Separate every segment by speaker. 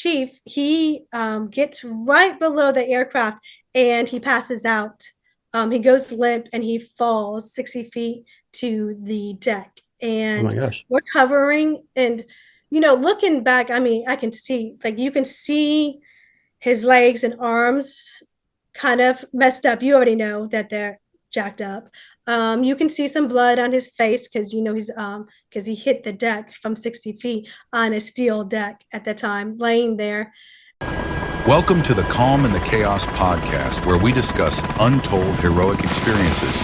Speaker 1: chief, he gets right below the aircraft and he passes out. He goes limp and he falls 60 feet to the deck.
Speaker 2: Oh my
Speaker 1: And
Speaker 2: gosh.
Speaker 1: we're covering, and looking back, I mean, I can see, like, you can see his legs and arms kind of messed up. You already know that they're jacked up. You can see some blood on his face because he's because he hit the deck from 60 feet on a steel deck at the time, laying there.
Speaker 3: Welcome to the Calm and the Chaos podcast, where we discuss untold heroic experiences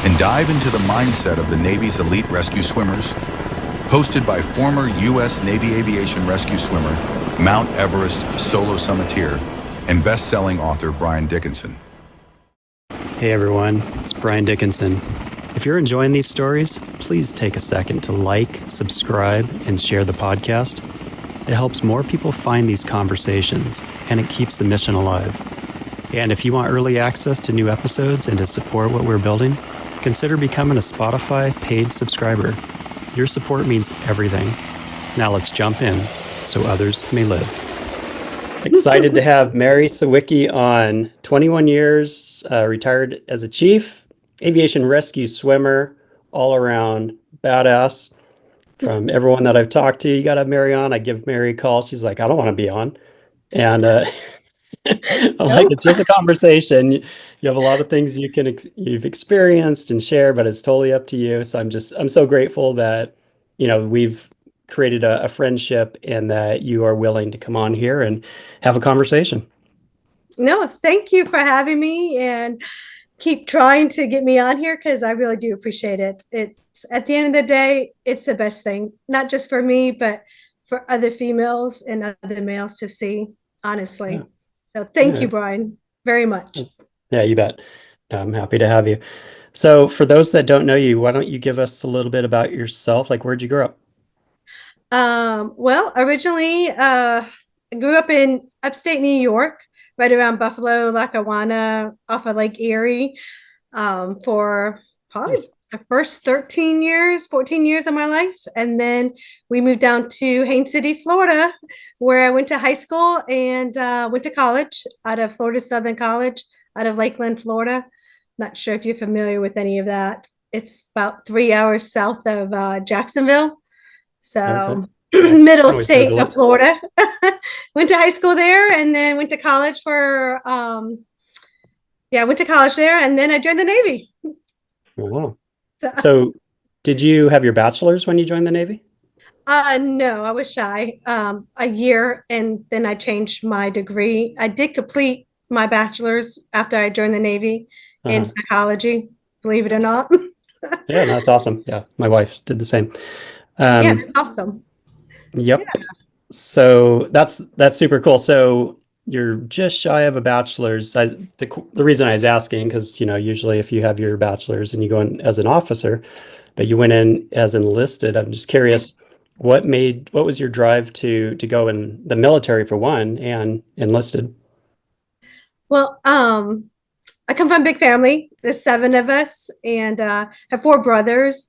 Speaker 3: and dive into the mindset of the Navy's elite rescue swimmers. Hosted by former U.S. Navy aviation rescue swimmer, Mount Everest solo summiteer, and best-selling author Brian Dickinson.
Speaker 2: Hey everyone, it's Brian Dickinson. If you're enjoying these stories, please take a second to like, subscribe, and share the podcast. It helps more people find these conversations, and it keeps the mission alive. And if you want early access to new episodes and to support what we're building, consider becoming a Spotify paid subscriber. Your support means everything. Now let's jump in so others may live. Excited to have Mary Sawicki on. 21 years, retired as a chief, aviation rescue swimmer, all around badass. From everyone that I've talked to, you got to have Mary on. I give Mary a call. She's like, I don't want to be on. And I'm like, it's just a conversation. You have a lot of things you've experienced and share, but it's totally up to you. So I'm so grateful that, we've created a friendship and that you are willing to come on here and have a conversation.
Speaker 1: No, thank you for having me, and keep trying to get me on here because I really do appreciate it. It's at the end of the day, it's the best thing, not just for me, but for other females and other males to see, honestly.
Speaker 2: Yeah.
Speaker 1: So thank
Speaker 2: Yeah.
Speaker 1: you, Brian, very much.
Speaker 2: Yeah, you bet. I'm happy to have you. So for those that don't know you, why don't you give us a little bit about yourself? Like, where'd you grow up?
Speaker 1: Well, originally, I grew up in upstate New York, right around Buffalo, Lackawanna, off of Lake Erie, for probably
Speaker 2: Nice.
Speaker 1: the first 13 years, 14 years of my life. And then we moved down to Haines City, Florida, where I went to high school and went to college out of Florida Southern College, out of Lakeland, Florida. Not sure if you're familiar with any of that. It's about 3 hours south of Jacksonville.
Speaker 2: Okay.
Speaker 1: So
Speaker 2: Yeah.
Speaker 1: middle
Speaker 2: Always
Speaker 1: state
Speaker 2: Google
Speaker 1: of
Speaker 2: it.
Speaker 1: Florida. Went to high school there and then went to college for I went to college there and then I joined the Navy.
Speaker 2: Wow.
Speaker 1: So,
Speaker 2: So did you have your bachelor's when you joined the Navy?
Speaker 1: no, I was shy a year and then I changed my degree. I did complete my bachelor's after I joined the Navy in
Speaker 2: Uh-huh.
Speaker 1: psychology, believe it or
Speaker 2: Nice.
Speaker 1: not.
Speaker 2: Yeah, no, that's awesome. Yeah, my wife did the same.
Speaker 1: Yeah,
Speaker 2: Um,
Speaker 1: that's awesome. Yeah.
Speaker 2: yep. So that's super cool. So you're just shy of a bachelor's. The reason I was asking, because usually if you have your bachelor's and you go in as an officer, but you went in as enlisted, I'm just curious, what was your drive to go in the military for one and enlisted?
Speaker 1: Well, I come from a big family. There's seven of us, and have four brothers.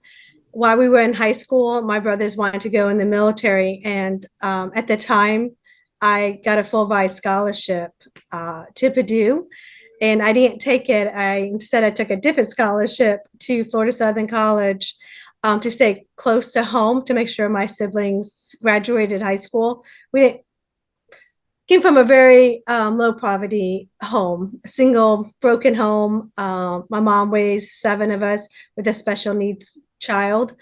Speaker 1: While we were in high school, my brothers wanted to go in the military, and at the time, I got a full ride scholarship to Purdue, and I didn't take it. I took a different scholarship to Florida Southern College to stay close to home to make sure my siblings graduated high school. We didn't came from a very low poverty home, a single broken home. My mom raised seven of us with a special needs child,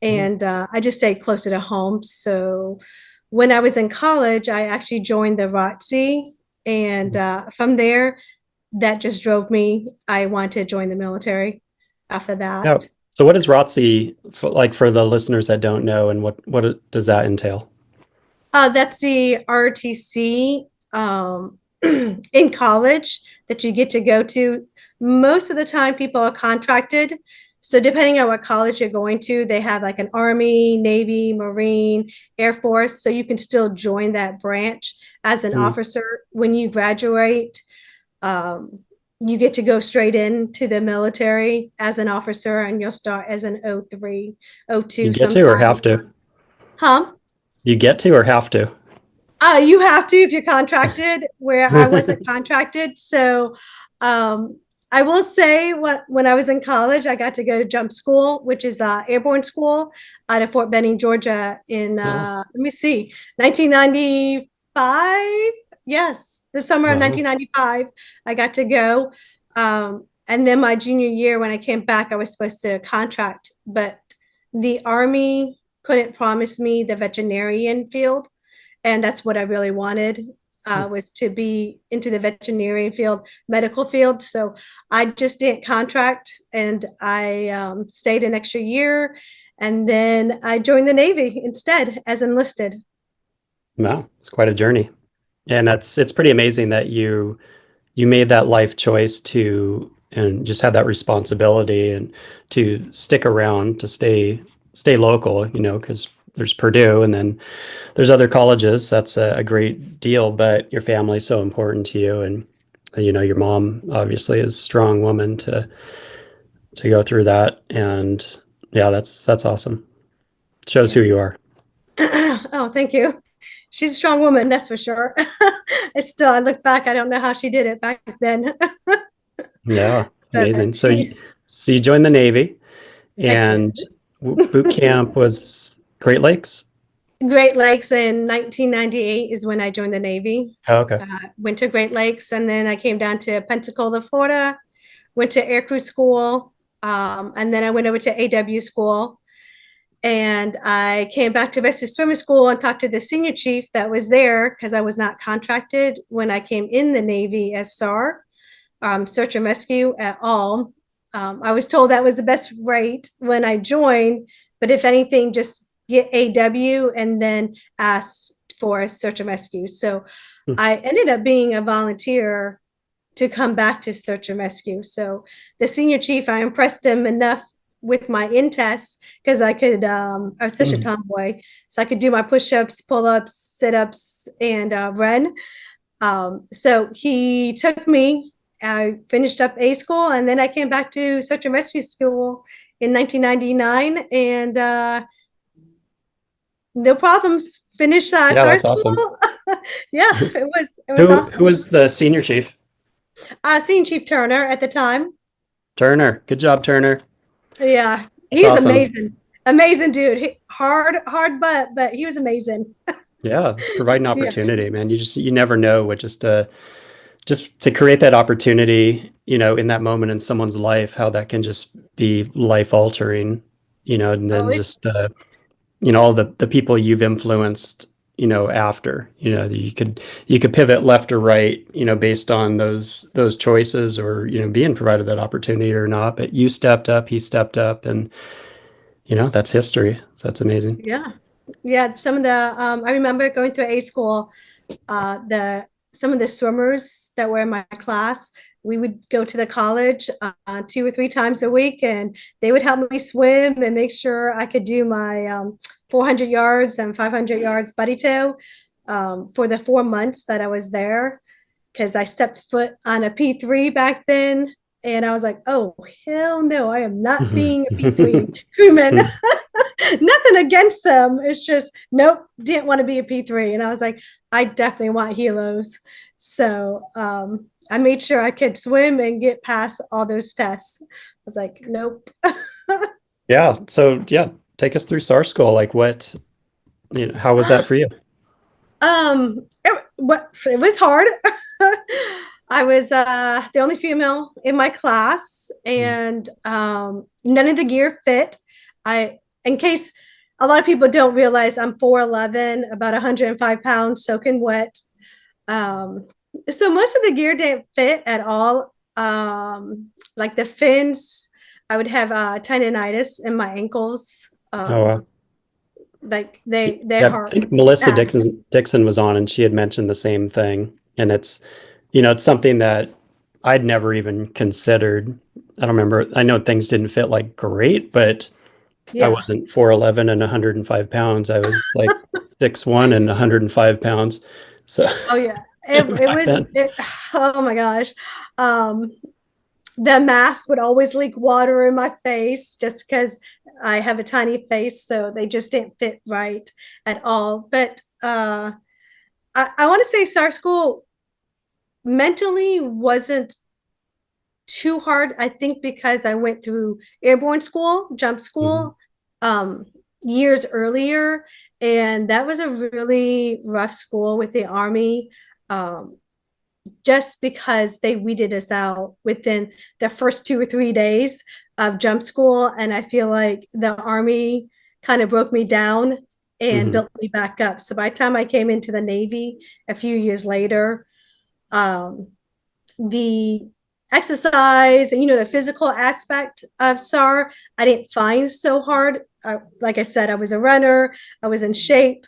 Speaker 2: Mhm.
Speaker 1: and I just stayed closer to home. So when I was in college, I actually joined the ROTC, and from there, that just drove me. I wanted to join the military after
Speaker 2: Yeah.
Speaker 1: that.
Speaker 2: So what is ROTC like for the listeners that don't know, and does that entail?
Speaker 1: That's the RTC in college that you get to go to. Most of the time, people are contracted. So, depending on what college you're going to, they have like an Army, Navy, Marine, Air Force. So, you can still join that branch as an
Speaker 2: Mhm.
Speaker 1: officer. When you graduate, you get to go straight into the military as an officer, and you'll start as an O3,
Speaker 2: You
Speaker 1: O2
Speaker 2: get to or
Speaker 1: sometimes.
Speaker 2: have to?
Speaker 1: Huh?
Speaker 2: You get to or have to?
Speaker 1: You have to if you're contracted, where I wasn't contracted. So I will say when I was in college, I got to go to jump school, which is airborne school out of Fort Benning, Georgia in,
Speaker 2: Oh,
Speaker 1: let me see, 1995. Yes, the summer of
Speaker 2: wow.
Speaker 1: 1995, I got to go. And then my junior year, when I came back, I was supposed to contract, but the Army couldn't promise me the veterinarian field, and that's what I really wanted, was to be into the veterinarian field, medical field. So I just didn't contract, and I stayed an extra year, and then I joined the Navy instead as enlisted.
Speaker 2: Wow, it's quite a journey. And it's pretty amazing that you made that life choice to and just had that responsibility and to stick around to stay local, because there's Purdue and then there's other colleges. That's a great deal, but your family's so important to you, and your mom obviously is a strong woman to go through that. And yeah, that's awesome. Shows who
Speaker 1: Yeah.
Speaker 2: you are.
Speaker 1: Oh, thank you. She's a strong woman, that's for sure. I look back, I don't know how she did it back then.
Speaker 2: Yeah,
Speaker 1: But
Speaker 2: amazing. So you joined the Navy,
Speaker 1: I
Speaker 2: and
Speaker 1: did.
Speaker 2: boot camp was Great Lakes.
Speaker 1: Great Lakes in 1998 is when I joined the Navy.
Speaker 2: Oh, okay.
Speaker 1: Went to Great Lakes, and then I came down to Pensacola, Florida, went to aircrew school, and then I went over to AW school. And I came back to rescue swimmer school and talked to the senior chief that was there, because I was not contracted when I came in the Navy as SAR, search and rescue at all. I was told that was the best rate when I joined, but if anything, just get AW and then ask for a search and rescue. So
Speaker 2: Hmm.
Speaker 1: I ended up being a volunteer to come back to search and rescue. So the senior chief, I impressed him enough with my in tests, because I was such a tomboy, so I could do my push-ups, pull-ups, sit-ups, and run. So he took me. I finished up A school, and then I came back to search and rescue school in 1999, and no problems. Finished
Speaker 2: Yeah,
Speaker 1: SAR
Speaker 2: that's awesome.
Speaker 1: school. Yeah, it was
Speaker 2: Who
Speaker 1: awesome.
Speaker 2: was the senior chief?
Speaker 1: Senior Chief Turner at the time.
Speaker 2: Turner. Good job, Turner.
Speaker 1: Yeah,
Speaker 2: That's
Speaker 1: he's
Speaker 2: awesome.
Speaker 1: amazing. Amazing dude. Hard butt, but he was amazing.
Speaker 2: Yeah, it's providing
Speaker 1: Yeah.
Speaker 2: opportunity, man. You never know what just to create that opportunity, in that moment in someone's life, how that can just be life altering, and
Speaker 1: Oh,
Speaker 2: then just all the people you've influenced, after, you could pivot left or right, based on those choices, or, being provided that opportunity or not. But you stepped up, he stepped up, and that's history. So that's amazing.
Speaker 1: yeah. Yeah. I remember going through A school, some of the swimmers that were in my class, we would go to the college 2 or 3 times a week, and they would help me swim and make sure I could do my 400 yards and 500 yards buddy tow for the 4 months that I was there, because I stepped foot on a P3 back then. And I was like, oh, hell no, I am not being a P3 crewman. Nothing against them. It's just, nope, didn't want to be a P3. And I was like, I definitely want helos. So I made sure I could swim and get past all those tests. I was like, nope.
Speaker 2: Yeah. So yeah, take us through SAR school. Like how was that for you?
Speaker 1: It was hard. I was the only female in my class, and none of the gear fit. In case a lot of people don't realize, I'm 4'11", about 105 pounds, soaking wet. Um, so most of the gear didn't fit at all. Like the fins, I would have tendonitis in my ankles.
Speaker 2: Oh, wow.
Speaker 1: Like they're
Speaker 2: Yeah, I
Speaker 1: hard.
Speaker 2: think Melissa
Speaker 1: Uh,
Speaker 2: Dixon was on, and she had mentioned the same thing. And it's something that I'd never even considered. I don't remember. I know things didn't fit like great, but I
Speaker 1: yeah.
Speaker 2: wasn't 4'11" and 105 pounds. I was like 6'1" and 105 pounds. So
Speaker 1: Oh yeah. It
Speaker 2: back
Speaker 1: was
Speaker 2: then.
Speaker 1: it, oh my gosh. Um, the mask would always leak water in my face, just because I have a tiny face, so they just didn't fit right at all. But I want to say SAR school mentally wasn't too hard. I think because I went through airborne school, jump
Speaker 2: Hmm.
Speaker 1: school, um, years earlier, and that was a really rough school with the Army. Um, just because they weeded us out within the first 2 or 3 days of jump school. And I feel like the Army kind of broke me down and
Speaker 2: Hmm.
Speaker 1: built me back up. So by the time I came into the Navy a few years later, um, the exercise and the physical aspect of SAR I didn't find so hard. Like I said, I was a runner, I was in shape.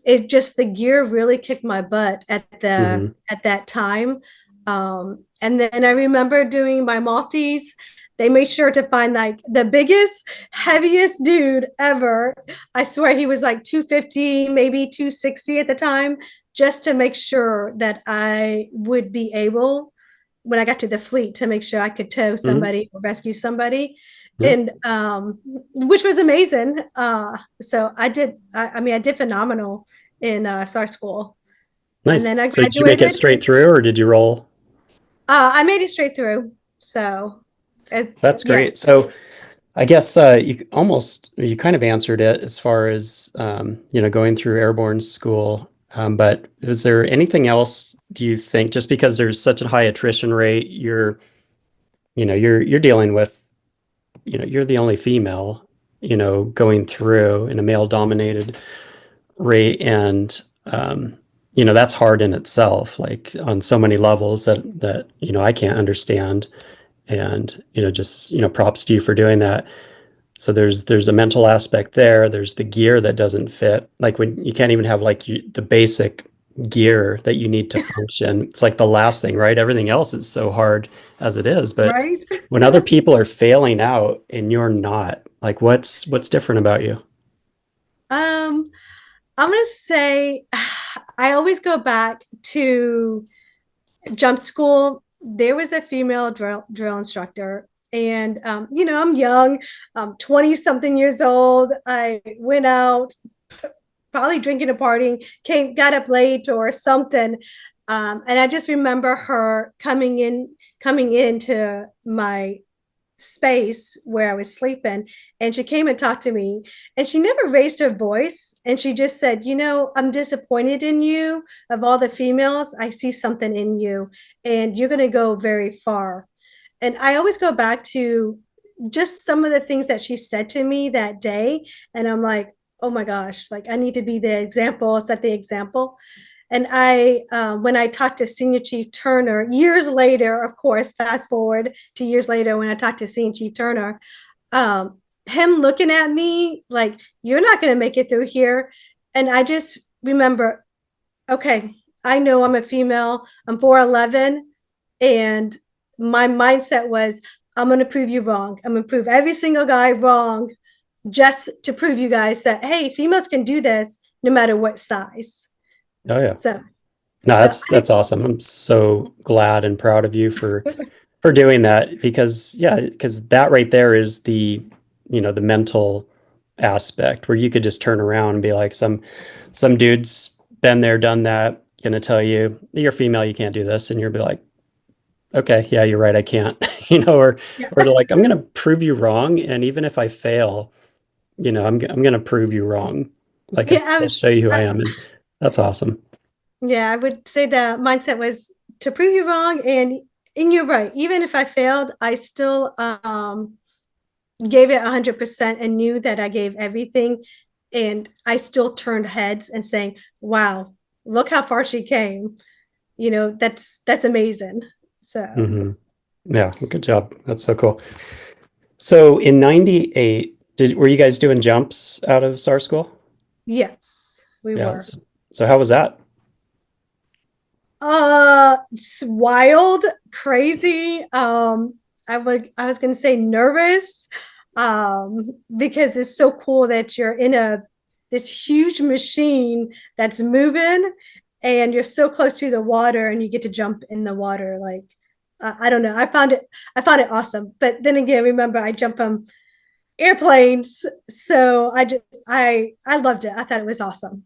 Speaker 1: It just the gear really kicked my butt
Speaker 2: Hmm.
Speaker 1: at that time. And then I remember doing my Maltese. They made sure to find like the biggest, heaviest dude ever. I swear he was like 250, maybe 260 at the time, just to make sure that I would be able, when I got to the fleet, to make sure I could tow
Speaker 2: Hmm.
Speaker 1: somebody or rescue somebody.
Speaker 2: Yeah.
Speaker 1: And which was amazing. So I mean, I did phenomenal in SAR school. And
Speaker 2: Nice.
Speaker 1: then I
Speaker 2: So did you make it
Speaker 1: graduated.
Speaker 2: straight through, or did you roll?
Speaker 1: I made it straight through. So,
Speaker 2: So that's
Speaker 1: yeah,
Speaker 2: great. So I guess you kind of answered it as far as going through airborne school. But is there anything else, do you think, just because there's such a high attrition rate, you're dealing with, you're the only female, going through in a male dominated rate, and that's hard in itself, like on so many levels that I can't understand. And just props to you for doing that. So there's a mental aspect there. There's the gear that doesn't fit. Like when you can't even have like the basic gear that you need to function. It's like the last thing, right? Everything else is so hard as it is. But
Speaker 1: right.
Speaker 2: when other people are failing out and you're not, like what's different about you?
Speaker 1: um, I'm gonna say I always go back to jump school. There was a female drill instructor, and I'm young, 20 something years old. I went out, probably drinking and partying, got up late or something. And I just remember her coming into my space where I was sleeping, and she came and talked to me, and she never raised her voice, and she just said, I'm disappointed in you. Of all the females, I see something in you, and you're going to go very far. And I always go back to just some of the things that she said to me that day, and I'm like, oh my gosh, like I need to be the example, set the example. And when I talked to Senior Chief Turner years later, of course, fast forward to years later when I talked to Senior Chief Turner, him looking at me like, you're not going to make it through here. And I just remember, okay, I know I'm a female, I'm 4'11", and my mindset was, I'm going to prove you wrong. I'm going to prove every single guy wrong just to prove you guys that, hey, females can do this no matter what size.
Speaker 2: Oh yeah.
Speaker 1: So,
Speaker 2: No,
Speaker 1: so
Speaker 2: that's awesome. I'm so glad and proud of you for doing that, because yeah, because that right there is the mental aspect where you could just turn around and be like, some dude's been there, done that, gonna tell you you're female, you can't do this, and you'll be like, okay, yeah, you're right, I can't,
Speaker 1: yeah,
Speaker 2: or like, I'm gonna prove you wrong, and even if I fail, I'm gonna prove you wrong. Like
Speaker 1: yeah,
Speaker 2: I'll show you who I
Speaker 1: I,
Speaker 2: am, and that's awesome.
Speaker 1: yeah, I would say the mindset was to prove you wrong, and you're right. Even if I failed, I still gave it 100% and knew that I gave everything, and I still turned heads and saying, "Wow, look how far she came." That's amazing. So
Speaker 2: Hmm. Yeah, good job. That's so cool. So in 98, were you guys doing jumps out of SAR school?
Speaker 1: yes, we
Speaker 2: Yeah.
Speaker 1: were.
Speaker 2: So how was that?
Speaker 1: It's wild, crazy. I was gonna say nervous, because it's so cool that you're in this huge machine that's moving, and you're so close to the water, and you get to jump in the water. Like, I don't know. I found it awesome. But then again, remember, I jumped from airplanes, so I loved it. I thought it was awesome.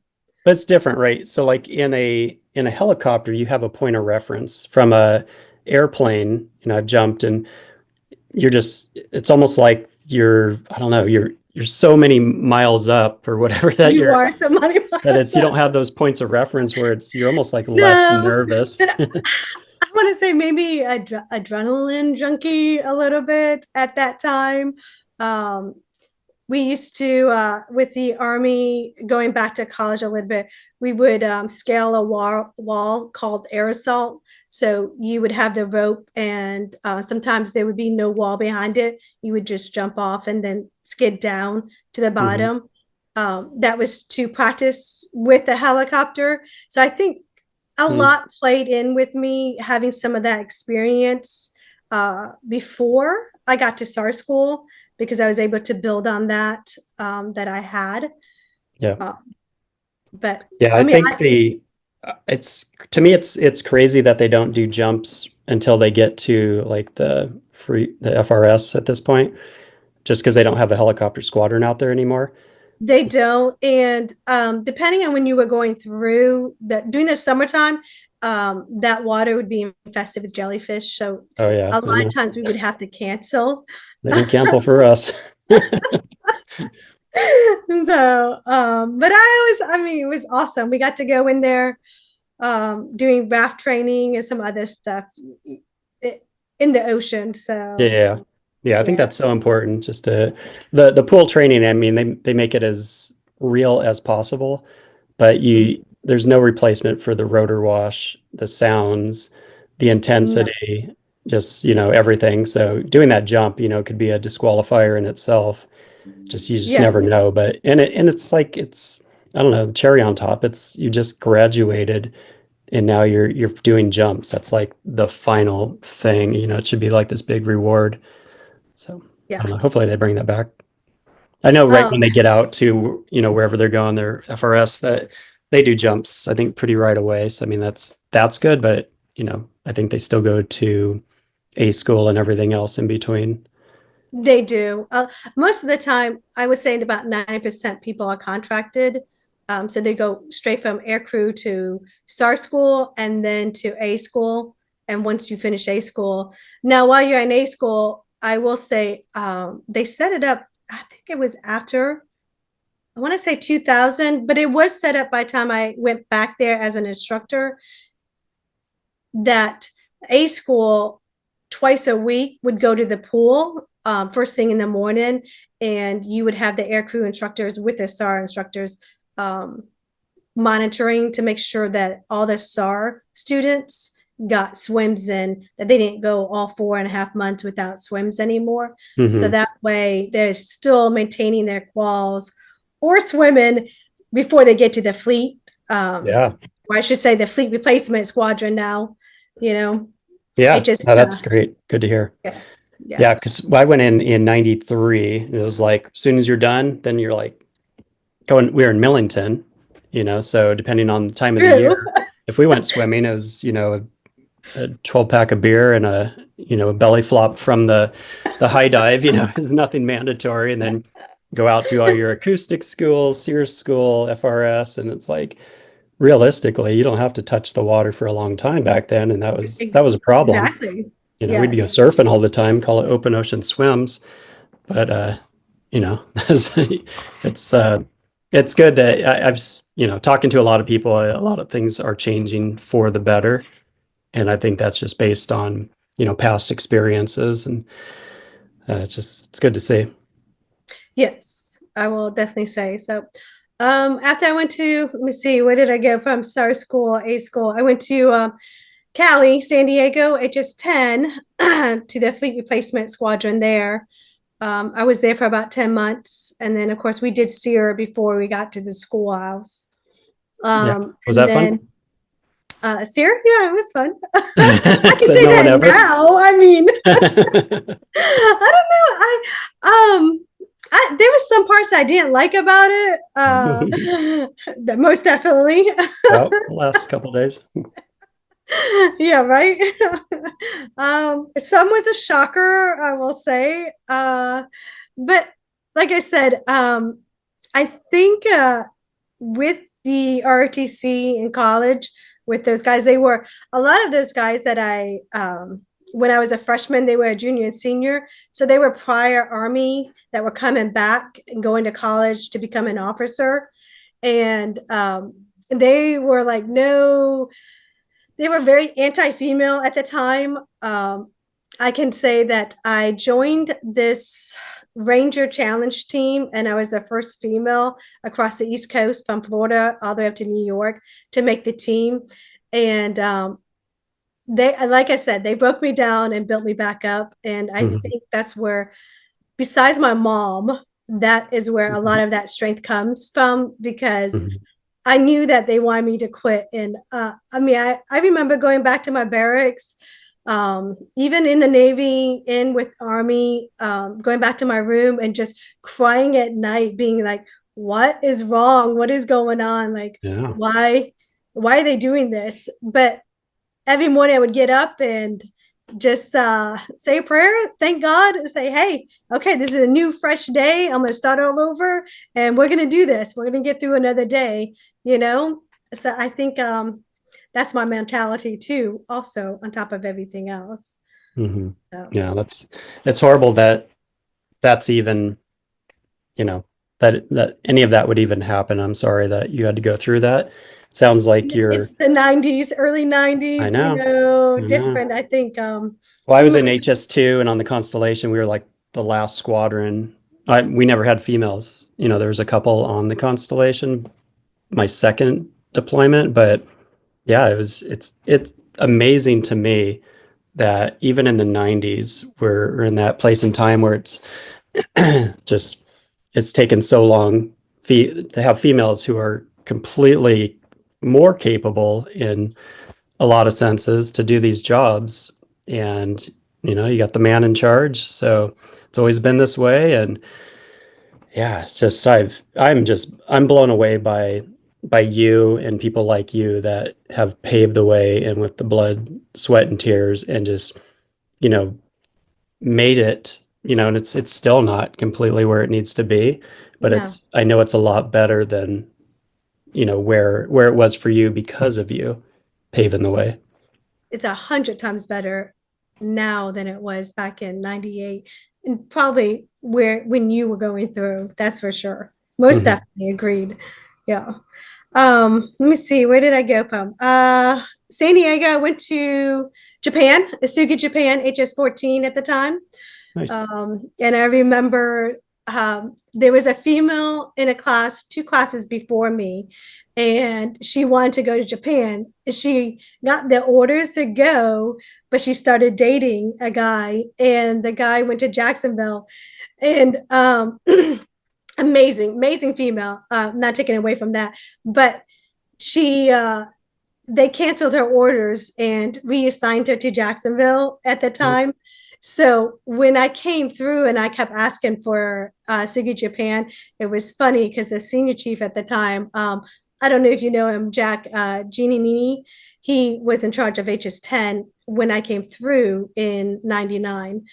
Speaker 2: but it's different, right? So like in a helicopter, you have a point of reference. From a airplane, I've jumped and it's almost like I don't know, you're so many miles up or whatever
Speaker 1: You are somebody
Speaker 2: that
Speaker 1: else.
Speaker 2: you don't have those points of reference where you're almost like less
Speaker 1: No,
Speaker 2: nervous.
Speaker 1: but I want to say maybe adrenaline junkie a little bit at that time. Um, we used to, with the Army, going back to college a little bit, we would scale a wall called air assault. So you would have the rope, and sometimes there would be no wall behind it. You would just jump off and then skid down to the
Speaker 2: Mhm.
Speaker 1: bottom. That was to practice with the helicopter. So I think a
Speaker 2: Mm.
Speaker 1: lot played in with me having some of that experience before I got to SAR school, because I was able to build on that that I had.
Speaker 2: Yeah.
Speaker 1: Uh, but
Speaker 2: Yeah,
Speaker 1: I
Speaker 2: I
Speaker 1: mean,
Speaker 2: think it's to me it's crazy that they don't do jumps until they get to like the FRS at this point, just because they don't have a helicopter squadron out there anymore.
Speaker 1: they don't. And depending on when you were going through that during the summertime, that water would be infested with jellyfish. So
Speaker 2: Oh yeah,
Speaker 1: a
Speaker 2: I
Speaker 1: lot of
Speaker 2: know.
Speaker 1: times we would have to cancel.
Speaker 2: They didn't cancel for us.
Speaker 1: So, but I mean, it was awesome. We got to go in there doing raft training and some other stuff in the ocean. So,
Speaker 2: Yeah. Yeah, I think
Speaker 1: yeah.
Speaker 2: that's so important just to the pool training, I mean, they make it as real as possible, but there's no replacement for the rotor wash, the sounds, the
Speaker 1: No,
Speaker 2: intensity, just, everything. So doing that jump, could be a disqualifier in itself. You just never know.
Speaker 1: yes.
Speaker 2: But it's like I don't know, the cherry on top. It's you just graduated and now you're doing jumps. That's like the final thing. It should be like this big reward. So I
Speaker 1: Yeah.
Speaker 2: don't know. Hopefully they bring that back. I know right when
Speaker 1: Um,
Speaker 2: they get out to, wherever they're going, their FRS, that they do jumps, I think, pretty right away. So I mean that's good, but I think they still go to A school and everything else in between.
Speaker 1: they do. Most of the time, I would say about 90% people are contracted. So they go straight from air crew to SAR school and then to A school. And once you finish A school, now while you're in A school, I will say they set it up. I think it was after, I want to say 2000, but it was set up by the time I went back there as an instructor, that A school twice a week would go to the pool first thing in the morning, and you would have the air crew instructors with the SAR instructors um, monitoring to make sure that all the SAR students got swims in, that they didn't go all 4.5 months without swims anymore. So
Speaker 2: Hmm.
Speaker 1: that way they're still maintaining their quals or swimming before they get to the fleet.
Speaker 2: Yeah.
Speaker 1: Or I should say the fleet replacement squadron now, you know, it
Speaker 2: Yeah.
Speaker 1: just,
Speaker 2: No, that's great. Good to hear.
Speaker 1: yeah,
Speaker 2: Yeah,
Speaker 1: yeah.
Speaker 2: because I went in 93. It was like as soon as you're done, then you're like going, we were in Millington, so depending on the time of the year,
Speaker 1: True.
Speaker 2: if we went swimming, it was, a 12 pack of beer and a belly flop from the high dive, is nothing mandatory. And then go out, do all your acoustic school, Sears school, FRS. And it's like, realistically, you don't have to touch the water for a long time back then. And that was a problem.
Speaker 1: Exactly.
Speaker 2: We'd go
Speaker 1: Yes.
Speaker 2: surfing all the time, call it open ocean swims. But it's it's good that I've talking to a lot of people. A lot of things are changing for the better, and I think that's just based on past experiences, and it's good to see.
Speaker 1: Yes, I will definitely say so. After I went to, let me see, where did I go from SAR school, A school? I went to Cali, San Diego, HS-10 to the fleet replacement squadron there. I was there for about 10 months. And then, of course, we did SEER before we got to the schoolhouse.
Speaker 2: Yeah, was
Speaker 1: And
Speaker 2: that fun?
Speaker 1: then SEER, yeah, it was fun. I can
Speaker 2: Said
Speaker 1: say
Speaker 2: no one
Speaker 1: that
Speaker 2: ever.
Speaker 1: now. I mean, I don't know. There was some parts I didn't like about it. Most definitely.
Speaker 2: Well, the last couple days.
Speaker 1: Yeah, right. Some was a shocker, I will say. But like I said, I think with the ROTC in college with those guys. They were a lot of those guys that when I was a freshman, they were a junior and senior. So they were prior Army that were coming back and going to college to become an officer. And they were like, no, they were very anti-female at the time. I can say that I joined this Ranger Challenge team, and I was the first female across the East Coast from Florida all the way up to New York to make the team. And they, like I said, they broke me down and built me back up. And I think that's where, besides my mom, that is where a lot of that strength comes from, because I knew that they wanted me to quit. And I remember going back to my barracks, even in the Navy, in with Army, going back to my room and just crying at night, being like, what is wrong? What is going on? Like, why are they doing this? But every morning I would get up and just say a prayer, thank God, and say, hey, okay, this is a new, fresh day. I'm going to start all over, and we're going to do this. We're going to get through another day, So I think that's my mentality too, also on top of everything else.
Speaker 2: So. Yeah, it's horrible that that's even, that any of that would even happen. I'm sorry that you had to go through that. It sounds like
Speaker 1: it's the 90s, early 90s,
Speaker 2: I know.
Speaker 1: different. I think
Speaker 2: well, I was in HS2, and on the Constellation we were like the last squadron. We never had females. There was a couple on the Constellation, my second deployment, but yeah, it's amazing to me that even in the 90s we're in that place in time where it's just, it's taken so long to have females who are completely more capable in a lot of senses to do these jobs. And you got the man in charge, so it's always been this way. And yeah, it's just I'm blown away by you and people like you that have paved the way, and with the blood, sweat, and tears, and just made it. And it's still not completely where it needs to be, but I know it's a lot better than where it was for you, because of you paving the way.
Speaker 1: It's 100 times better now than it was back in 98, and probably when you were going through, that's for sure. Most definitely agreed. Yeah. Let me see, where did I go from? San Diego. I went to Japan, Asugi, Japan, HS-14 at the time.
Speaker 2: Nice.
Speaker 1: And I remember there was a female in a class, 2 classes before me, and she wanted to go to Japan. She got the orders to go, but she started dating a guy, and the guy went to Jacksonville. And amazing female, not taking away from that, but they canceled her orders and reassigned her to Jacksonville at the time. So when I came through and I kept asking for Sugi Japan, it was funny because the senior chief at the time, I don't know if you know him, Jack Giannini, he was in charge of HS-10 when I came through in 99.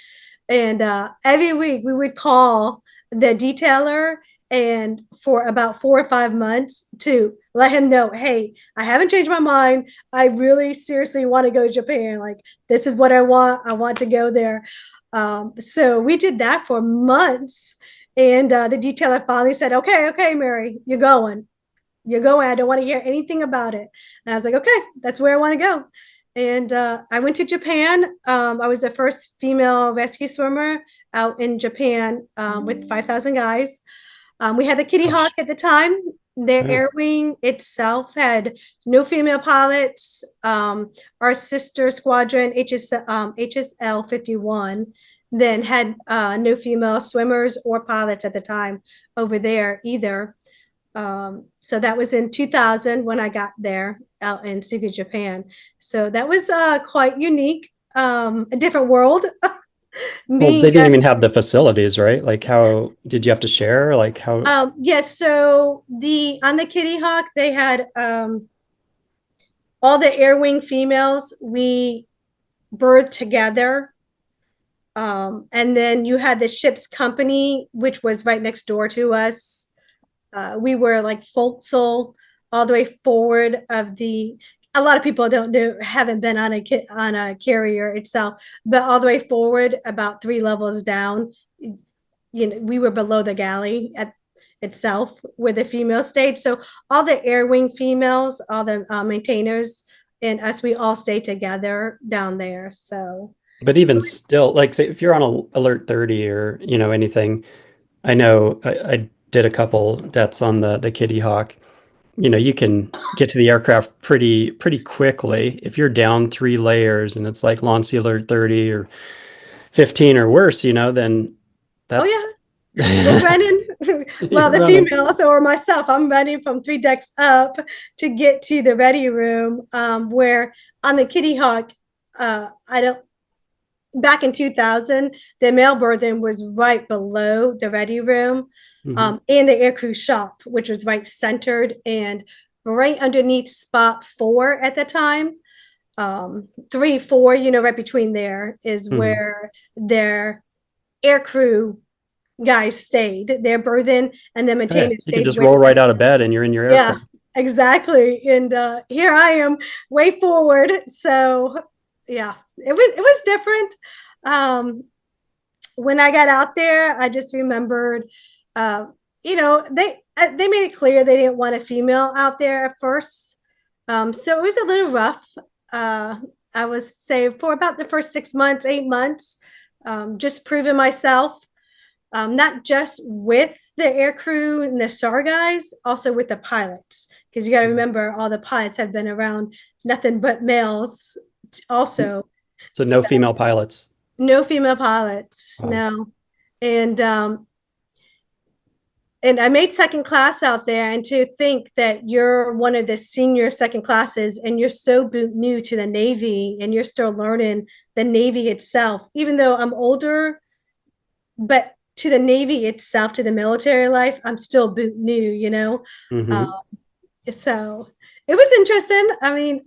Speaker 1: And every week we would call the detailer, and for about 4 or 5 months, to let him know, hey, I haven't changed my mind. I really seriously want to go to Japan. Like, this is what I want. I want to go there. So we did that for months. And the detailer finally said, okay, Mary, you're going. You're going. I don't want to hear anything about it. And I was like, okay, that's where I want to go. And I went to Japan. I was the first female rescue swimmer out in Japan with 5,000 guys. We had the Kitty Hawk at the time. Their air wing itself had no female pilots. Our sister squadron, HSL 51, then had no female swimmers or pilots at the time over there either. So that was in 2000 when I got there out in Suga, Japan. So that was quite unique, a different world.
Speaker 2: Well, they didn't even have the facilities, right? Like, how did you have to share? Like, how?
Speaker 1: Yes. So on the Kitty Hawk, they had all the air wing females. We birthed together. And then you had the ship's company, which was right next door to us. We were like forecastle all the way forward of a lot of people don't know, haven't been on a carrier itself, but all the way forward about 3 levels down, we were below the galley itself where the female stayed. So all the air wing females, all the maintainers and us, we all stayed together down there. So,
Speaker 2: But even still, like say if you're on alert 30 or anything, I know I did a couple deaths on the Kitty Hawk. You can get to the aircraft pretty quickly. If you're down 3 layers and it's like launch alert 30 or 15 or worse, then
Speaker 1: oh
Speaker 2: that's
Speaker 1: yeah, we're running. Well, the
Speaker 2: running.
Speaker 1: female, or myself, I'm running from 3 decks up to get to the ready room. Where on the Kitty Hawk, I don't. Back in 2000, the male berthing was right below the ready room,
Speaker 2: Mhm.
Speaker 1: and the aircrew shop, which was right centered and right underneath spot 4 at the time. 3, 4, right between there is
Speaker 2: Mhm.
Speaker 1: where their aircrew guys stayed. Their berthing and the
Speaker 2: Oh, yeah.
Speaker 1: maintainers
Speaker 2: You can
Speaker 1: stayed
Speaker 2: just
Speaker 1: with
Speaker 2: roll right
Speaker 1: them.
Speaker 2: out of bed and you're in your
Speaker 1: Yeah,
Speaker 2: aircraft.
Speaker 1: exactly. And here I am, way forward. So yeah, it was different. Um, when I got out there, I just remembered, they made it clear they didn't want a female out there at first, so it was a little rough. Uh, I was say for about the first 6 months, 8 months, just proving myself, not just with the air crew and the SAR guys, also with the pilots, because you got to remember all the pilots have been around nothing but males, also.
Speaker 2: So no
Speaker 1: So
Speaker 2: female pilots.
Speaker 1: no female pilots,
Speaker 2: Wow.
Speaker 1: no. And and I made second class out there, and to think that you're one of the senior second classes and you're so new to the Navy and you're still learning the Navy itself, even though I'm older, but to the Navy itself, to the military life, I'm still boot new. Um,
Speaker 2: Hmm.
Speaker 1: so it was interesting. I mean,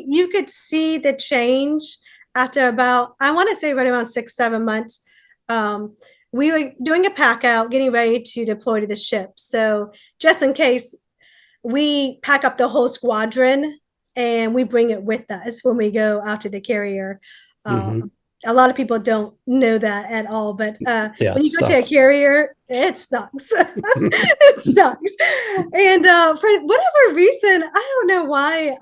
Speaker 1: you could see the change after about, I want to say right around 6, 7 months. Um, we were doing a pack out, getting ready to deploy to the ship. So just in case, we pack up the whole squadron and we bring it with us when we go out to the carrier.
Speaker 2: Hmm.
Speaker 1: A lot of people don't know that at all, but
Speaker 2: Yeah,
Speaker 1: when
Speaker 2: it
Speaker 1: you go to a
Speaker 2: sucks.
Speaker 1: carrier, it sucks. It sucks. And for whatever reason, I don't know why,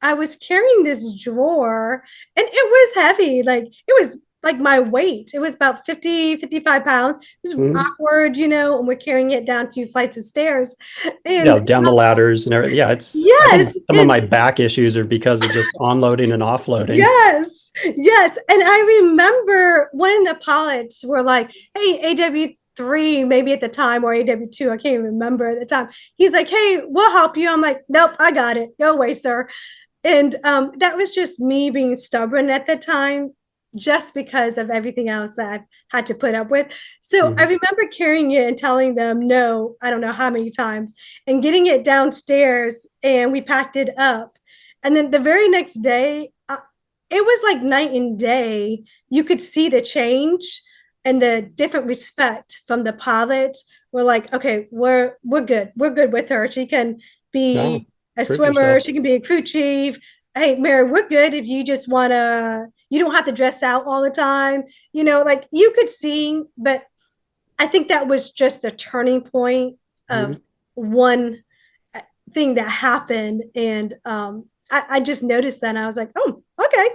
Speaker 1: I was carrying this drawer and it was heavy. Like it was like my weight. It was about 50, 55 pounds. It was
Speaker 2: Mhm.
Speaker 1: awkward, and we're carrying it down 2 flights of stairs.
Speaker 2: Yeah,
Speaker 1: And
Speaker 2: down the ladders and everything. Yeah, I think
Speaker 1: yes,
Speaker 2: some of
Speaker 1: and
Speaker 2: my back issues are because of just onloading and offloading.
Speaker 1: yes, yes. And I remember one of the pilots were like, hey, AW3, maybe at the time, or AW2, I can't even remember at the time. He's like, hey, we'll help you. I'm like, nope, I got it. Go away, sir. And that was just me being stubborn at the time, just because of everything else that I've had to put up with. So I
Speaker 2: Mhm.
Speaker 1: remember carrying it and telling them no, I don't know how many times, and getting it downstairs, and we packed it up. And then the very next day, it was like night and day. You could see the change and the different respect from the pilots. We're like, okay, we're good. We're good with her. She can
Speaker 2: Wow,
Speaker 1: be a
Speaker 2: prove
Speaker 1: swimmer.
Speaker 2: yourself.
Speaker 1: She can be a crew chief. Hey, Mary, we're good if you just want to, you don't have to dress out all the time. Like you could see, but I think that was just the turning point of
Speaker 2: Mhm.
Speaker 1: one thing that happened. And I just noticed that and I was like, oh, okay.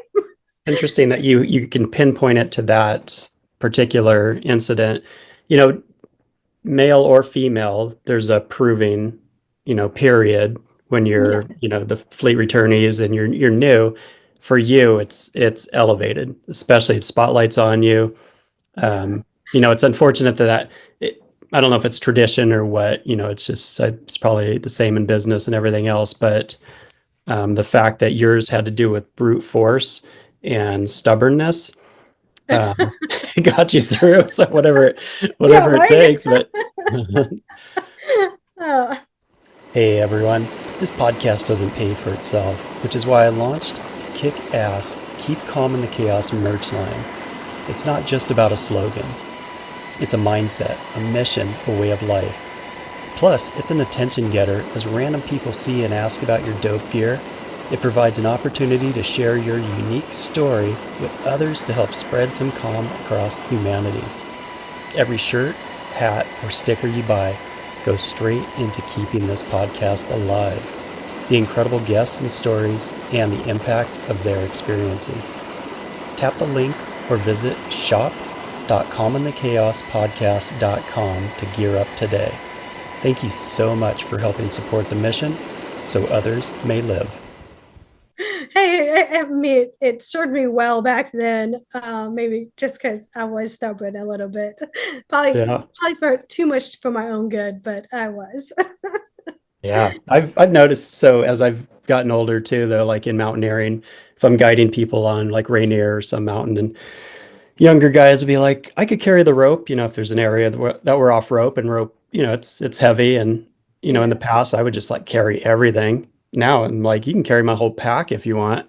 Speaker 2: Interesting that you can pinpoint it to that particular incident. You know, male or female, there's a proving, period when
Speaker 1: Yeah.
Speaker 2: you're, the fleet returnees and you're new. For you, it's elevated, especially the spotlight's on you.
Speaker 1: Yeah.
Speaker 2: It's unfortunate I don't know if it's tradition or what, it's just it's probably the same in business and everything else, but the fact that yours had to do with brute force and stubbornness got you through. So
Speaker 1: Yeah,
Speaker 2: whatever it
Speaker 1: right.
Speaker 2: takes. But
Speaker 1: Oh,
Speaker 2: hey, everyone, this podcast doesn't pay for itself, which is why I launched Kick Ass, Keep Calm in the Chaos merch line. It's not just about a slogan. It's a mindset, a mission, a way of life. Plus, it's an attention getter as random people see and ask about your dope gear. It provides an opportunity to share your unique story with others to help spread some calm across humanity. Every shirt, hat, or sticker you buy goes straight into keeping this podcast alive. The incredible guests and stories, and the impact of their experiences. Tap the link or visit shop.calminthechaospodcast.com to gear up today. Thank you so much for helping support the mission so others may live.
Speaker 1: Hey, I mean, it served me well back then. Maybe just because I was stubborn a little bit, probably for too much for my own good, but I was.
Speaker 2: Yeah, I've noticed. So as I've gotten older too, though, like in mountaineering, if I'm guiding people on like Rainier or some mountain, and younger guys will be like, I could carry the rope, if there's an area that we're off rope and rope, it's heavy. And, in the past, I would just like carry everything. Now I'm like, you can carry my whole pack if you want.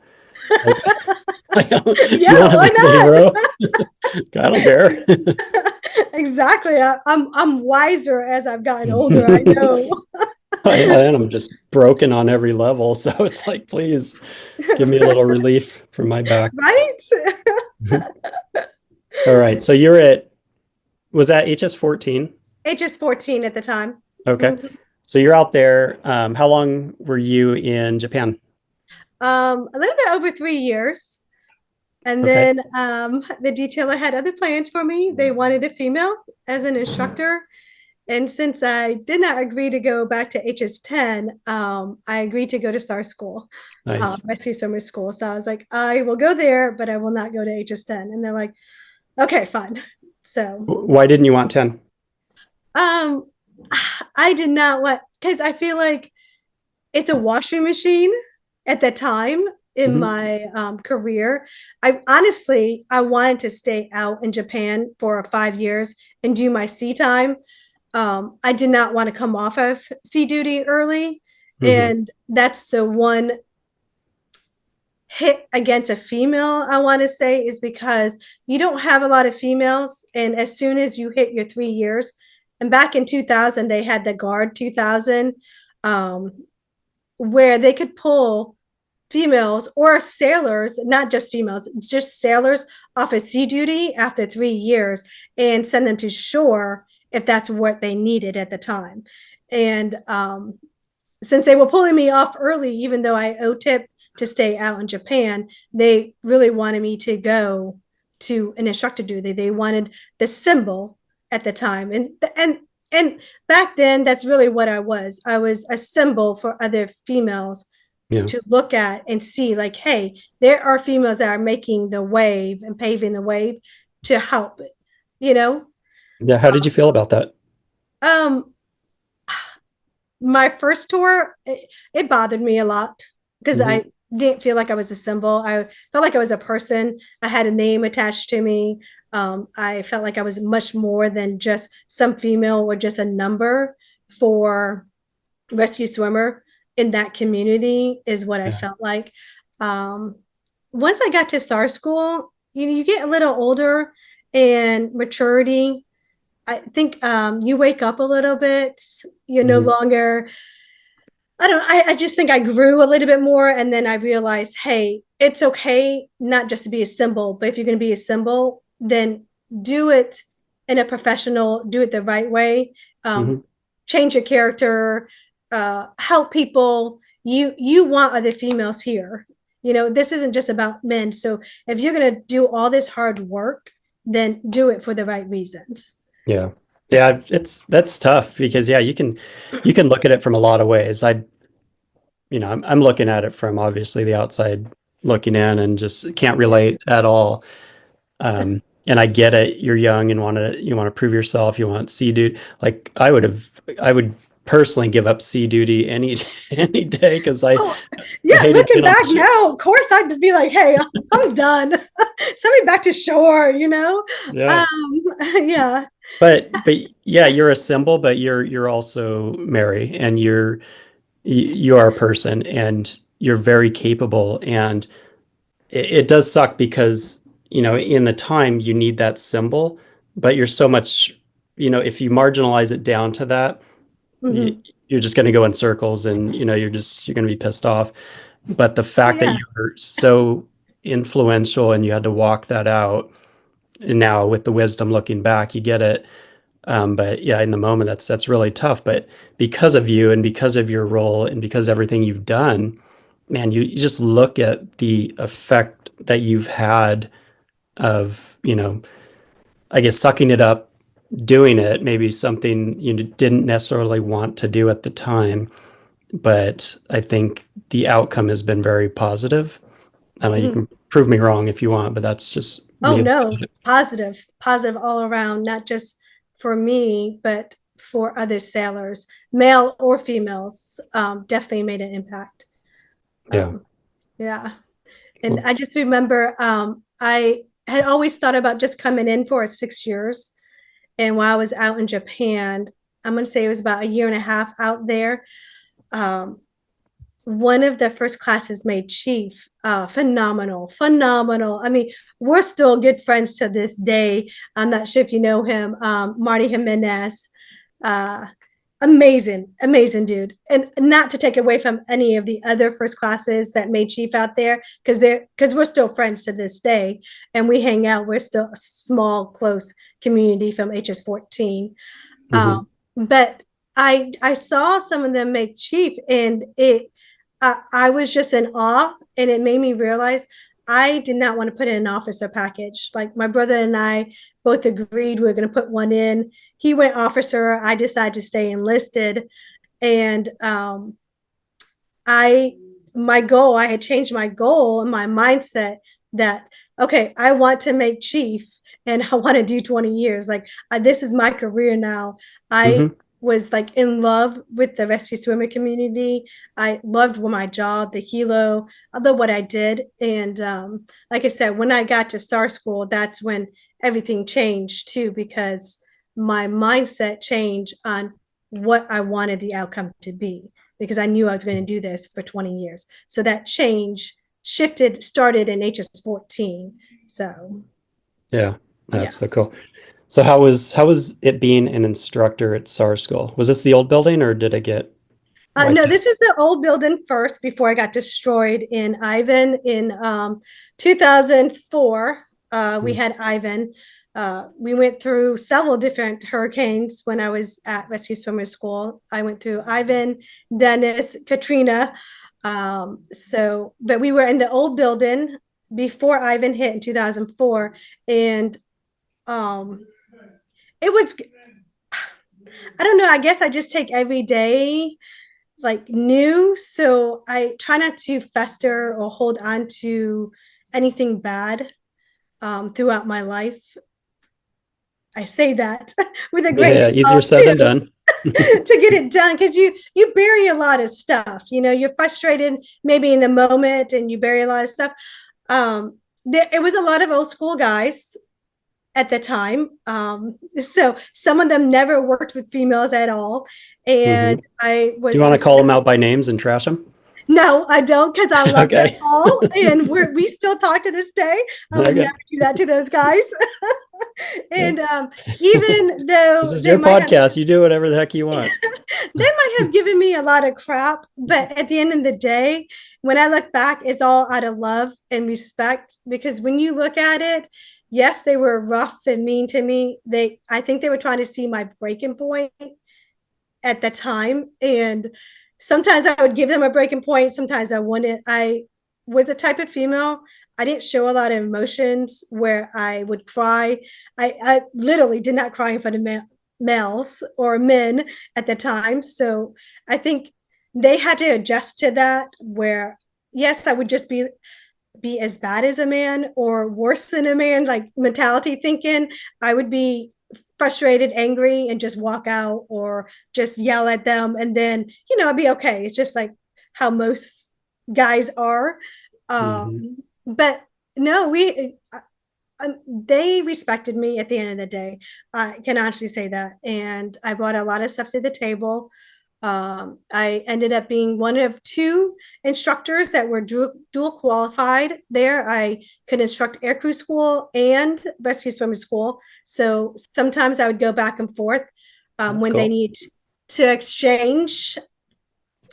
Speaker 2: Like, you
Speaker 1: Yeah,
Speaker 2: don't have
Speaker 1: why
Speaker 2: to carry
Speaker 1: not?
Speaker 2: rope. I don't care.
Speaker 1: Exactly. I'm wiser as I've gotten older. I know.
Speaker 2: And I'm just broken on every level. So it's like, please give me a little relief from my back.
Speaker 1: Right?
Speaker 2: All right. So was that HS-14?
Speaker 1: HS-14 at the time.
Speaker 2: Okay.
Speaker 1: Mhm.
Speaker 2: So you're out there. How long were you in Japan?
Speaker 1: A little bit over 3 years. And
Speaker 2: Okay.
Speaker 1: then the detailer had other plans for me. They wanted a female as an instructor. And since I did not agree to go back to HS-10, I agreed to go to SAR school,
Speaker 2: Nice.
Speaker 1: rescue swimmer school. So I was like, I will go there, but I will not go to HS-10. And they're like, okay, fine. So
Speaker 2: Why didn't you want 10?
Speaker 1: um, I did not want, because I feel like it's a washing machine at the time in
Speaker 2: Mhm.
Speaker 1: my career. I wanted to stay out in Japan for 5 years and do my sea time. I did not want to come off of sea duty early.
Speaker 2: Mhm.
Speaker 1: And that's the one hit against a female, I want to say, is because you don't have a lot of females. And as soon as you hit your 3 years, and back in 2000, they had the Guard 2000, um, where they could pull females or sailors, not just females, just sailors off of sea duty after 3 years and send them to shore if that's what they needed at the time. And since they were pulling me off early, even though I OTIP to stay out in Japan, they really wanted me to go to an instructor duty. They wanted the symbol at the time. And back then, that's really what I was. I was a symbol for other females
Speaker 2: Yeah.
Speaker 1: to look at and see, like, hey, there are females that are making the wave and paving the wave to help it, you know?
Speaker 2: Yeah. How did you feel about that?
Speaker 1: Um, my first tour, it bothered me a lot because
Speaker 2: Mhm.
Speaker 1: I didn't feel like I was a symbol. I felt like I was a person. I had a name attached to me. I felt like I was much more than just some female or just a number for rescue swimmer in that community is what I
Speaker 2: Yeah.
Speaker 1: felt like. Um, Once I got to SAR school, you get a little older and maturity. I think you wake up a little bit. You're no
Speaker 2: Mhm.
Speaker 1: longer, I don't, I just think I grew a little bit more. And then I realized, hey, it's okay not just to be a symbol, but if you're going to be a symbol, then do it in a professional, do it the right way. Um,
Speaker 2: Mhm.
Speaker 1: Change your character, help people. You want other females here. This isn't just about men. So if you're going to do all this hard work, then do it for the right reasons.
Speaker 2: Yeah. Yeah. That's tough because yeah, you can look at it from a lot of ways. I'm looking at it from obviously the outside looking in and just can't relate at all. And I get it. You're young and you want to prove yourself. You want sea duty. Like I would personally give up sea duty any any day because I
Speaker 1: Oh, yeah.
Speaker 2: hated
Speaker 1: Looking
Speaker 2: being on the
Speaker 1: back
Speaker 2: ship.
Speaker 1: now, of course, I'd be like, hey, I'm done. Send me back to shore.
Speaker 2: Yeah.
Speaker 1: Um, yeah.
Speaker 2: But yeah, you're a symbol, but you're also Mary, and you are a person, and you're very capable, and it does suck because in the time you need that symbol, but you're so much, if you marginalize it down to that,
Speaker 1: Hmm.
Speaker 2: you're just going to go in circles, and you're going to be pissed off. But the
Speaker 1: Oh
Speaker 2: fact that
Speaker 1: yeah.
Speaker 2: you were so influential and you had to walk that out, and now with the wisdom looking back, you get it. But yeah, in the moment, that's really tough. But because of you and because of your role and because of everything you've done, man, you just look at the effect that you've had of, I guess, sucking it up, doing it, maybe something you didn't necessarily want to do at the time. But I think the outcome has been very positive. I know you
Speaker 1: Mhm.
Speaker 2: can prove me wrong if you want, but that's just
Speaker 1: Oh
Speaker 2: me.
Speaker 1: no, positive, positive all around, not just for me, but for other sailors, male or females. Definitely made an impact.
Speaker 2: Yeah.
Speaker 1: Um, yeah. And
Speaker 2: Well,
Speaker 1: I just remember I had always thought about just coming in for 6 years. And while I was out in Japan, I'm going to say it was about a year and a half out there. Um, one of the first classes made chief. Phenomenal, phenomenal. I mean, we're still good friends to this day. I'm not sure if you know him, Marty Jimenez. Uh, amazing, amazing dude. And not to take away from any of the other first classes that made chief out there, because we're still friends to this day, and we hang out. We're still a small, close community from HS 14. Um,
Speaker 2: mhm.
Speaker 1: but I saw some of them make chief, and I was just in awe, and it made me realize I did not want to put in an officer package. Like my brother and I both agreed we were going to put one in. He went officer. I decided to stay enlisted, and I my goal. I had changed my goal and my mindset that okay, I want to make chief, and I want to do 20 years. Like this is my career now. I
Speaker 2: Mhm.
Speaker 1: was like in love with the rescue swimmer community. I loved my job, the helo, I loved what I did. And like I said, when I got to SAR school, that's when everything changed too, because my mindset changed on what I wanted the outcome to be, because I knew I was going to do this for 20 years. So that change started in HS 14. So,
Speaker 2: Yeah,
Speaker 1: yeah.
Speaker 2: that's so cool. So how was it being an instructor at SAR school? Was this the old building or did it get
Speaker 1: No,
Speaker 2: wiped out?
Speaker 1: this was the old building first before I got destroyed in Ivan in 2004. We
Speaker 2: Mm.
Speaker 1: had Ivan. We went through several different hurricanes when I was at Rescue Swimmer School. I went through Ivan, Dennis, Katrina. But we were in the old building before Ivan hit in 2004. And um, it was, I don't know, I guess I just take every day like new. So I try not to fester or hold on to anything bad throughout my life. I say that with a
Speaker 2: Yeah,
Speaker 1: grain
Speaker 2: yeah,
Speaker 1: of
Speaker 2: easier
Speaker 1: salt
Speaker 2: said
Speaker 1: too,
Speaker 2: than done.
Speaker 1: to get it done, because you bury a lot of stuff. You're frustrated maybe in the moment, and you bury a lot of stuff. It was a lot of old school guys at the time. So some of them never worked with females at all.
Speaker 2: Hmm.
Speaker 1: And I
Speaker 2: Do you
Speaker 1: was
Speaker 2: want to
Speaker 1: this
Speaker 2: call them out by names and trash them?
Speaker 1: No, I don't, because I love them
Speaker 2: Okay.
Speaker 1: all, and we still talk to this day. I would
Speaker 2: Okay.
Speaker 1: never do that to those guys.
Speaker 2: Yeah.
Speaker 1: And even
Speaker 2: This
Speaker 1: though
Speaker 2: is your podcast. You do whatever the heck you want.
Speaker 1: they might have given me a lot of crap, but at the end of the day, when I look back, it's all out of love and respect. Because when you look at it, yes, they were rough and mean to me. I think they were trying to see my breaking point at the time. And sometimes I would give them a breaking point, sometimes I wouldn't. I was a type of female. I didn't show a lot of emotions where I would cry. I literally did not cry in front of males or men at the time. So I think they had to adjust to that, where yes, I would just be as bad as a man or worse than a man, like mentality thinking. I would be frustrated, angry, and just walk out or just yell at them. And then, I'd be okay. It's just like how most guys are.
Speaker 2: Hmm.
Speaker 1: But no, they respected me at the end of the day. I can honestly say that. And I brought a lot of stuff to the table. I ended up being one of two instructors that were dual qualified there. I could instruct aircrew school and rescue swimming school. So sometimes I would go back and forth
Speaker 2: That's
Speaker 1: when they
Speaker 2: cool.
Speaker 1: need. to exchange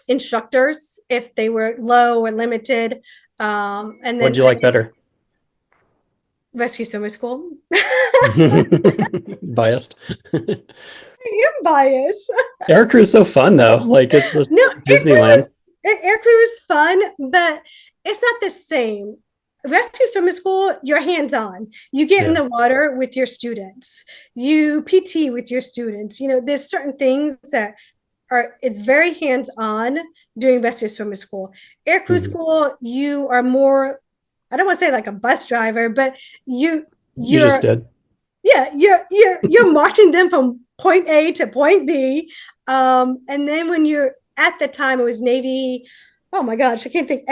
Speaker 1: instructors if they were low or limited. And
Speaker 2: What'd
Speaker 1: then
Speaker 2: you like better?
Speaker 1: rescue swimmer school.
Speaker 2: Biased.
Speaker 1: I am biased.
Speaker 2: Air crew is so fun though. Like it's just
Speaker 1: No,
Speaker 2: Disneyland.
Speaker 1: air crew is fun, but it's not the same. Rescue swimmer school, you're hands on. You get in
Speaker 2: Yeah.
Speaker 1: the water with your students. You PT with your students. There's certain things that it's very hands on doing rescue swimmer school. Air crew
Speaker 2: Mhm.
Speaker 1: school, you are more. I don't want to say like a bus driver, but you
Speaker 2: You just
Speaker 1: you're
Speaker 2: did.
Speaker 1: yeah, you're marching them from point A to point B. And then when you're at the time it was Navy, oh my gosh, I can't think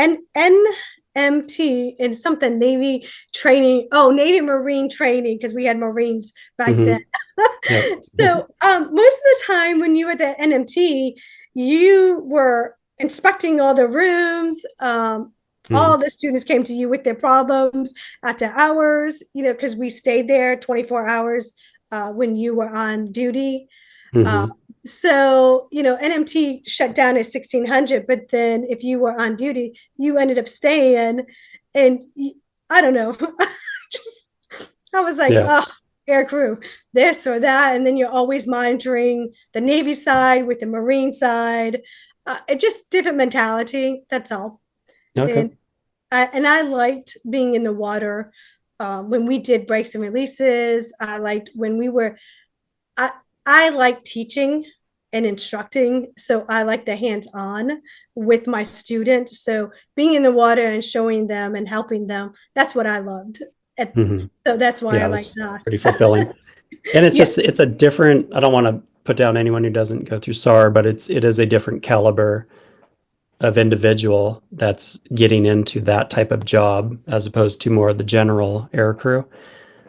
Speaker 1: NMT and something Navy training. Oh, Navy Marine training, because we had Marines back then.
Speaker 2: Hmm. Yep.
Speaker 1: So most of the time when you were at the NMT, you were inspecting all the rooms. All
Speaker 2: Hmm.
Speaker 1: the students came to you with their problems after hours, because we stayed there 24 hours when you were on duty. Uh,
Speaker 2: Hmm.
Speaker 1: so, NMT shut down at 1600, but then if you were on duty, you ended up staying. And I don't know, just, I was like,
Speaker 2: Yeah.
Speaker 1: oh, air crew, this or that. And then you're always monitoring the Navy side with the Marine side. It just different mentality. That's all.
Speaker 2: Okay.
Speaker 1: And I liked being in the water when we did breaks and releases. I liked when we were. I I like teaching and instructing, so I like the hands-on with my students. So being in the water and showing them and helping them, that's what I loved.
Speaker 2: Hmm.
Speaker 1: So that's why I
Speaker 2: Yeah,
Speaker 1: like
Speaker 2: that's
Speaker 1: that.
Speaker 2: pretty fulfilling. And it's
Speaker 1: Yeah,
Speaker 2: just it's a different, I don't want to put down anyone who doesn't go through SAR, but it is a different caliber of individual that's getting into that type of job as opposed to more of the general air crew.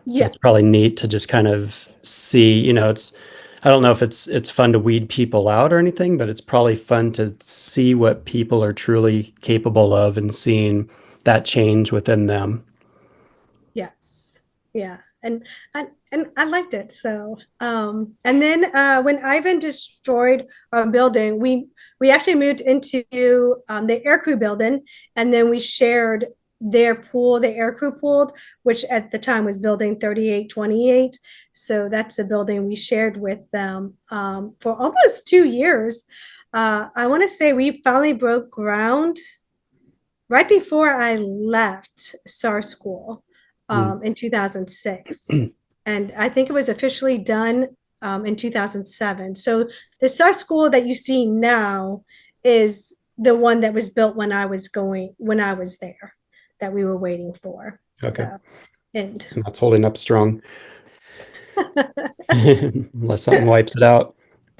Speaker 2: So it's probably
Speaker 1: yes,
Speaker 2: neat to just kind of see, it's I don't know if it's fun to weed people out or anything, but it's probably fun to see what people are truly capable of and seeing that change within them.
Speaker 1: yes, yeah, and I liked it. So, and then when Ivan destroyed our building, we actually moved into the aircrew building, and then we shared their pool, the aircrew pool, which at the time was building 3828. So that's a building we shared with them for almost 2 years. I want to say we finally broke ground right before I left SAR school
Speaker 2: Mm.
Speaker 1: in 2006. And I think it was officially done in 2007. So the SAR school that you see now is the one that was built when I was there, that we were waiting for.
Speaker 2: Okay.
Speaker 1: So, and
Speaker 2: And that's holding up strong unless something wipes it out.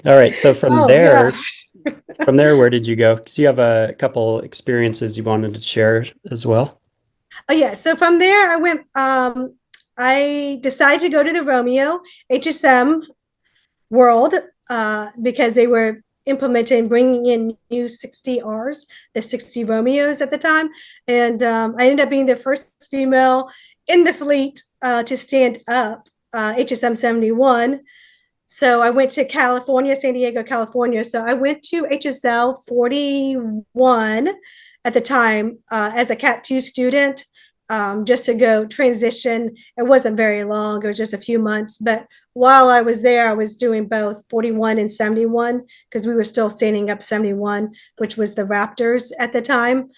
Speaker 2: All right. So
Speaker 1: oh, yeah.
Speaker 2: from there, where did you go? Because you have a couple experiences you wanted to share as well.
Speaker 1: Oh, yeah. So from there, I decided to go to the Romeo HSM world because they were implementing bringing in new 60Rs, the 60 Romeos at the time. And I ended up being the first female in the fleet to stand up HSM 71. So I went to California, San Diego, California. So I went to HSL 41 at the time as a Cat 2 student, just to go transition. It wasn't very long, it was just a few months. But while I was there, I was doing both 41 and 71 because we were still standing up 71, which was the Raptors at the time.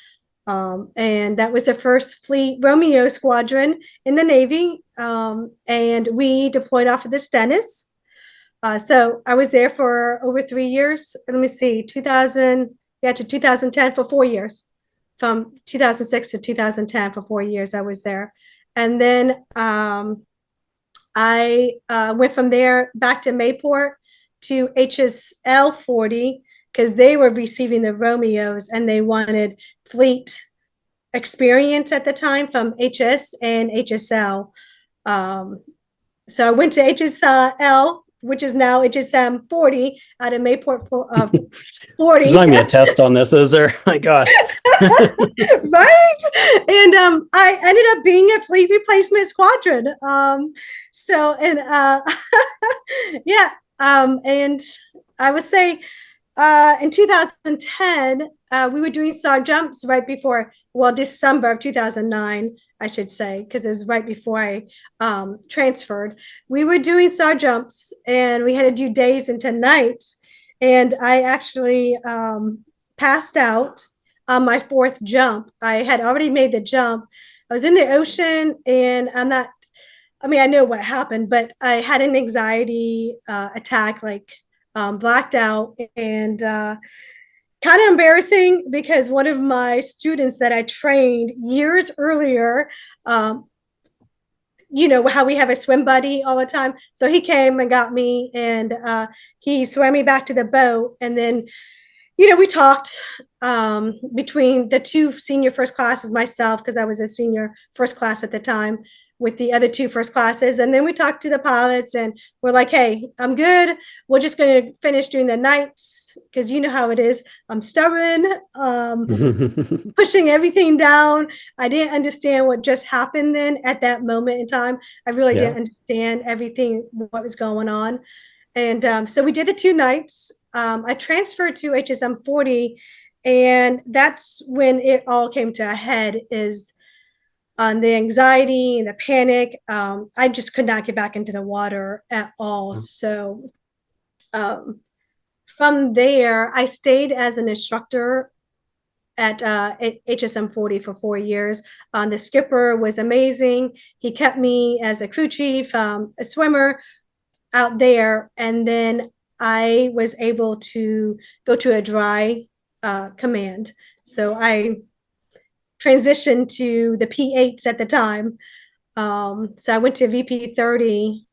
Speaker 1: And that was the first fleet Romeo squadron in the Navy. And we deployed off of the Stennis. So I was there for over 3 years. Let me see, 2000, yeah, to 2010 for 4 years. From 2006 to 2010 for 4 years, I was there. And then I went from there back to Mayport to HSL 40 because they were receiving the Romeos and they wanted fleet experience at the time from HS and HSL. Um, so I went to HSL, which is now HSM 40 out of Mayport 40.
Speaker 2: There's not gonna be a test on this, is there? My gosh.
Speaker 1: Right? And I ended up being a fleet replacement squadron. So, and yeah, and I would say in 2010, we were doing SAR jumps right before, well, December of 2009, I should say, because it was right before I transferred. We were doing SAR jumps and we had to do days into nights. And I actually passed out on my fourth jump. I had already made the jump. I was in the ocean and I mean, I know what happened, but I had an anxiety attack, like blacked out, and kind of embarrassing because one of my students that I trained years earlier, um, you know, how we have a swim buddy all the time. So he came and got me, and he swam me back to the boat. And then, you know, we talked between the two senior first classes, myself, because I was a senior first class at the time, with the other two first classes. And then we talked to the pilots and we're like, hey, I'm good. We're just going to finish doing the nights because you know how it is. I'm stubborn, pushing everything down. I didn't understand what just happened then at that moment in time. I really
Speaker 2: Yeah.
Speaker 1: didn't understand everything, what was going on. And so we did the two nights. I transferred to HSM 40, and that's when it all came to a head. Is on the anxiety and the panic. I just could not get back into the water at all. So um, from there, I stayed as an instructor at HSM 40 for 4 years. The skipper was amazing. He kept me as a crew chief, a swimmer out there. And then I was able to go to a dry command. So I transitioned to the P8s at the time. So I went to VP 30,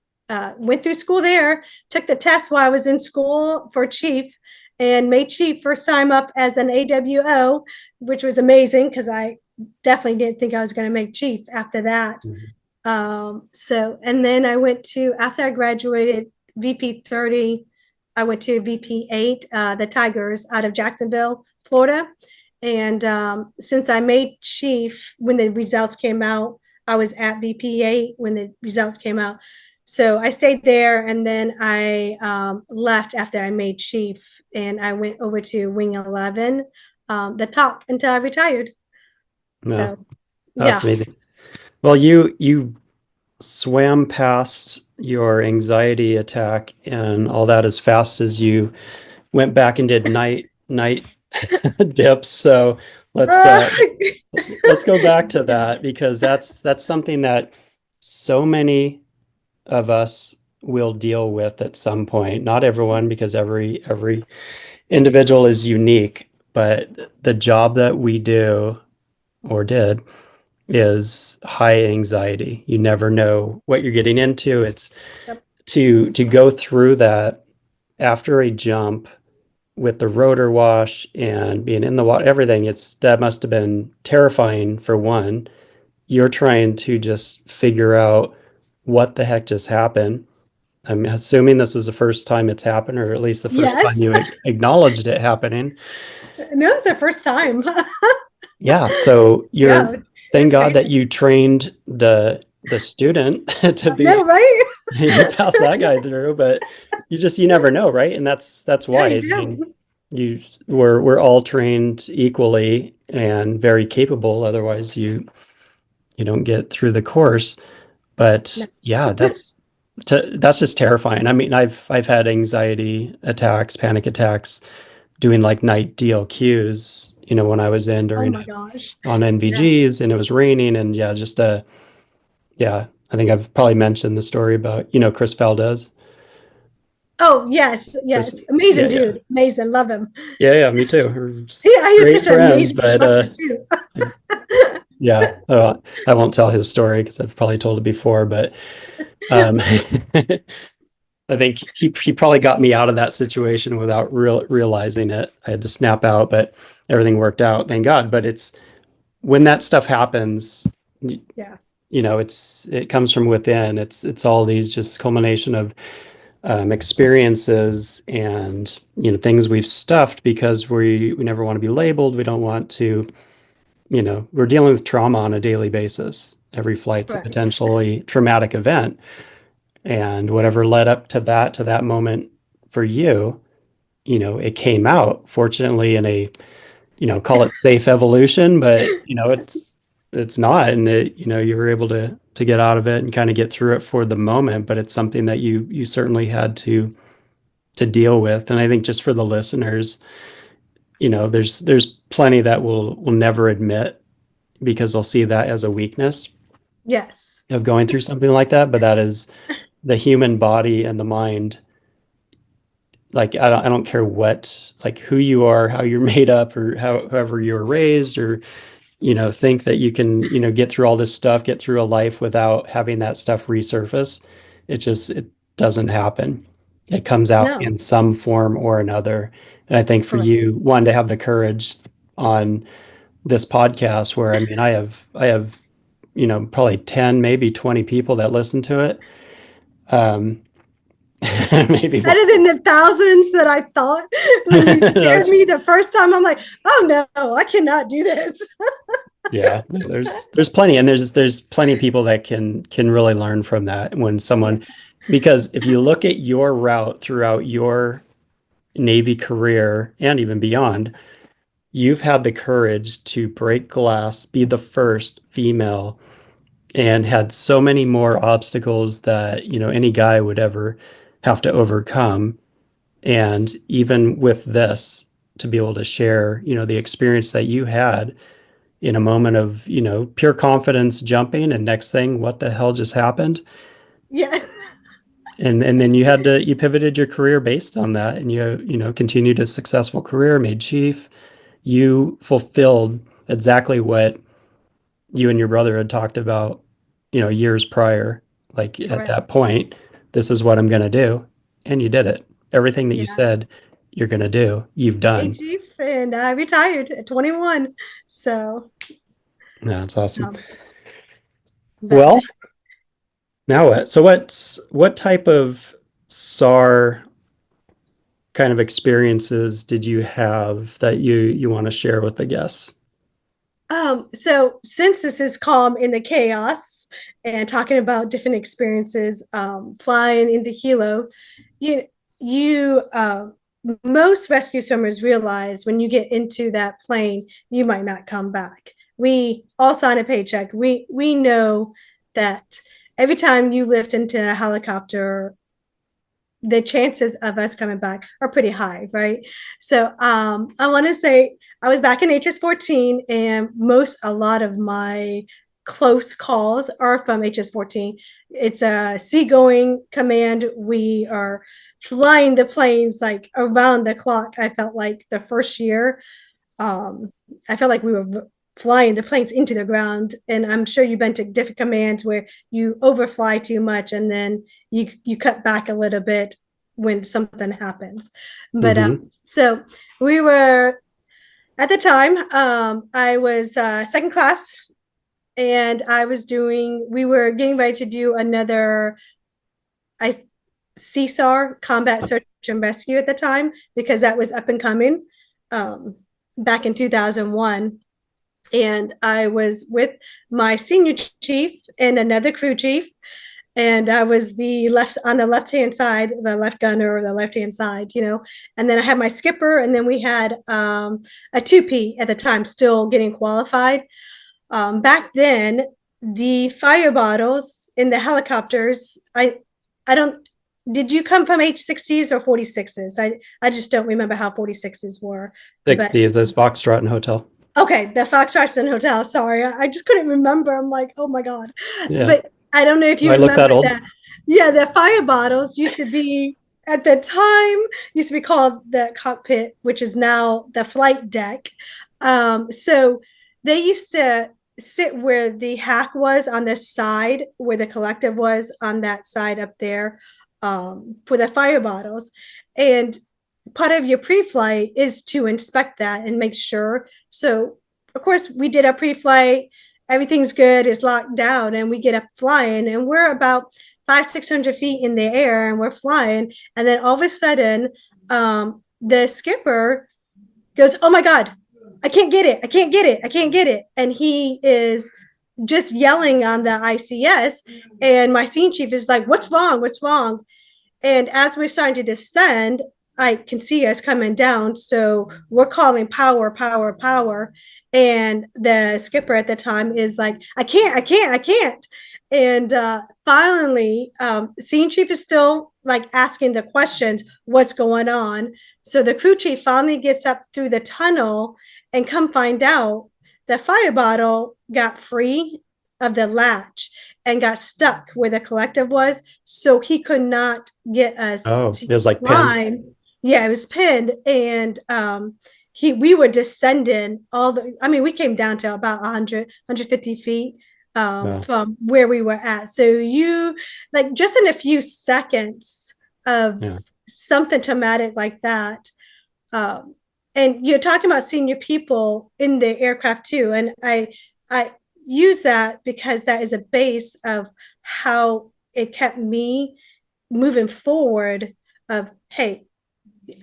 Speaker 1: went through school there, took the test while I was in school for chief, and made chief first time up as an AWO, which was amazing because I definitely didn't think I was going to make chief after that. So, and then I went to, after I graduated VP 30, I went to VP 8, the Tigers out of Jacksonville, Florida. And since I made chief when the results came out, I was at VP 8 when the results came out. So I stayed there and then I left after I made chief and I went over to Wing 11, the top until I retired.
Speaker 2: No,
Speaker 1: So,
Speaker 2: that's
Speaker 1: yeah.
Speaker 2: amazing. Well, you swam past your anxiety attack and all that as fast as you went back and did night dips. So let's uh let's go back to that because that's something that so many of us will deal with at some point. Not everyone, because every individual is unique, but the job that we do or did is high anxiety. You never know what you're getting into. It's
Speaker 1: Yep.
Speaker 2: to go through that after a jump with the rotor wash and being in the water, everything. It's that must have been terrifying for one. You're trying to just figure out what the heck just happened. I'm assuming this was the first time it's happened, or at least the first time
Speaker 1: Yes.
Speaker 2: you acknowledged it happening.
Speaker 1: No, it's the first time.
Speaker 2: Yeah, so
Speaker 1: Yeah,
Speaker 2: you're
Speaker 1: it
Speaker 2: thank
Speaker 1: was
Speaker 2: God that
Speaker 1: crazy.
Speaker 2: you trained the student to
Speaker 1: I know,
Speaker 2: be
Speaker 1: right?
Speaker 2: you pass that guy through, but you never know, right? And that's
Speaker 1: Yeah,
Speaker 2: why.
Speaker 1: you
Speaker 2: I mean,
Speaker 1: do.
Speaker 2: we're all trained equally and very capable. Otherwise, you don't get through the course.
Speaker 1: No.
Speaker 2: But yeah, that's just terrifying. I mean, I've had anxiety attacks, panic attacks doing like night DLQs, when I was in
Speaker 1: Oh
Speaker 2: during
Speaker 1: my gosh.
Speaker 2: on
Speaker 1: Yes.
Speaker 2: NVGs and it was raining and yeah, yeah, I think I've probably mentioned the story about, Chris Valdez.
Speaker 1: Oh, yes,
Speaker 2: Chris,
Speaker 1: yes. Amazing
Speaker 2: yeah, yeah.
Speaker 1: dude. Amazing. Love him.
Speaker 2: Yeah, me too. We're
Speaker 1: Yeah, he was
Speaker 2: great
Speaker 1: such an
Speaker 2: friends,
Speaker 1: amazing
Speaker 2: but
Speaker 1: instructor too.
Speaker 2: yeah, I won't tell his story because I've probably told it before, but I think he probably got me out of that situation without realizing it. I had to snap out, but everything worked out, thank God. But it's when that stuff happens,
Speaker 1: Yeah.
Speaker 2: it comes from within. It's all these just culmination of experiences and things we've stuffed because we never want to be labeled. We don't want to, we're dealing with trauma on a daily basis. Every flight's a
Speaker 1: Right.
Speaker 2: potentially traumatic event, and whatever led up to that moment for you, it came out fortunately in a, call it safe evolution, but it's not. And you were able to get out of it and kind of get through it for the moment, but it's something that you certainly had to deal with. And I think just for the listeners, there's plenty that will never admit because they'll see that as a weakness
Speaker 1: Yes.
Speaker 2: of going through something like that. But that is the human body and the mind. Like I don't care what, like who you are, how you're made up, or however you were raised, or think that you can get through all this stuff, get through a life without having that stuff resurface. It doesn't happen. It comes out
Speaker 1: No.
Speaker 2: in some form or another. And I think for
Speaker 1: Correct.
Speaker 2: you, one, to have the courage on this podcast, where I mean I have probably 10, maybe 20 people that listen to it. um
Speaker 1: It's
Speaker 2: maybe more.
Speaker 1: better than the thousands that I thought when you scared me the first time. I'm like, oh no, I cannot do this.
Speaker 2: Yeah, there's plenty, and there's plenty of people that can really learn from that when
Speaker 1: Yeah.
Speaker 2: someone, because if you look at your route throughout your Navy career and even beyond, you've had the courage to break glass, be the first female, and had so many more obstacles that any guy would ever have to overcome. And even with this, to be able to share the experience that you had in a moment of pure confidence, jumping, and next thing, what the hell just happened?
Speaker 1: Yeah.
Speaker 2: And then you pivoted your career based on that, and continued a successful career, made chief. You fulfilled exactly what you and your brother had talked about years prior. Like at
Speaker 1: Correct.
Speaker 2: that point, this is what I'm going to do, and you did it. Everything that you
Speaker 1: Yeah.
Speaker 2: said you're going to do, you've
Speaker 1: Hey,
Speaker 2: done.
Speaker 1: Chief, and I retired at 21. So,
Speaker 2: No, it's awesome.
Speaker 1: um, but
Speaker 2: Well, now what? So what type of SAR kind of experiences did you have that you want to share with the guests?
Speaker 1: so since this is calm in the chaos and talking about different experiences, flying in the helo, you you most rescue swimmers realize when you get into that plane, you might not come back. We all sign a paycheck. We know that every time you lift into a helicopter, the chances of us coming back are pretty high, right? So I want to say I was back in HS-14, and a lot of my close calls are from HS-14. It's a seagoing command. We are flying the planes like around the clock. I felt like the first year, um, I felt like we were flying the planes into the ground. And I'm sure you've been to different commands where you overfly too much and then you cut back a little bit when something happens. But
Speaker 2: Mm-hmm.
Speaker 1: so we were at the time, I was second class, and we were getting ready to do another I SAR, combat search and rescue at the time, because that was up and coming um, back in 2001. And I was with my senior chief and another crew chief, and I was the left on the left hand side, the left gunner or the left hand side, And then I had my skipper, and then we had a 2P at the time, still getting qualified. Back then, the fire bottles in the helicopters, I don't. Did you come from H-60s or 46s? I just don't remember how 46s were. But
Speaker 2: 60 is those Foxtrot and Hotel.
Speaker 1: okay, the Foxtrots and Hotel. Sorry, I just couldn't remember. I'm like, oh my god.
Speaker 2: Yeah.
Speaker 1: But I don't know if you
Speaker 2: Do I look
Speaker 1: remember
Speaker 2: that old?
Speaker 1: that. Yeah, the fire bottles used to be at the time used to be called the cockpit, which is now the flight deck. So they used to sit where the hack was on this side, where the collective was on that side up there, for the fire bottles. And part of your pre-flight is to inspect that and make sure. So of course we did a pre-flight, everything's good, it's locked down, and we get up flying, and we're about 500-600 feet in the air, and we're flying, and then all of a sudden the skipper goes, oh my god, I can't get it, I can't get it, I can't get it. And he is just yelling on the ICS, and my scene chief is like, what's wrong, what's wrong? And as we're starting to descend, I can see us coming down. So we're calling power, power, power. And the skipper at the time is like, I can't, I can't, I can't. And finally, scene chief is still like asking the questions, what's going on? So the crew chief finally gets up through the tunnel and come find out the fire bottle got free of the latch and got stuck where the collective was. So he could not get us
Speaker 2: Oh,
Speaker 1: to
Speaker 2: it was like pinned.
Speaker 1: climb. Yeah, it was pinned. And we were descending all the, I mean, we came down to about 150 feet
Speaker 2: Wow.
Speaker 1: from where we were at. So you, like, just in a few seconds of
Speaker 2: Yeah.
Speaker 1: something traumatic like that, um, and you're talking about senior people in the aircraft too, and I use that because that is a base of how it kept me moving forward. Of, hey,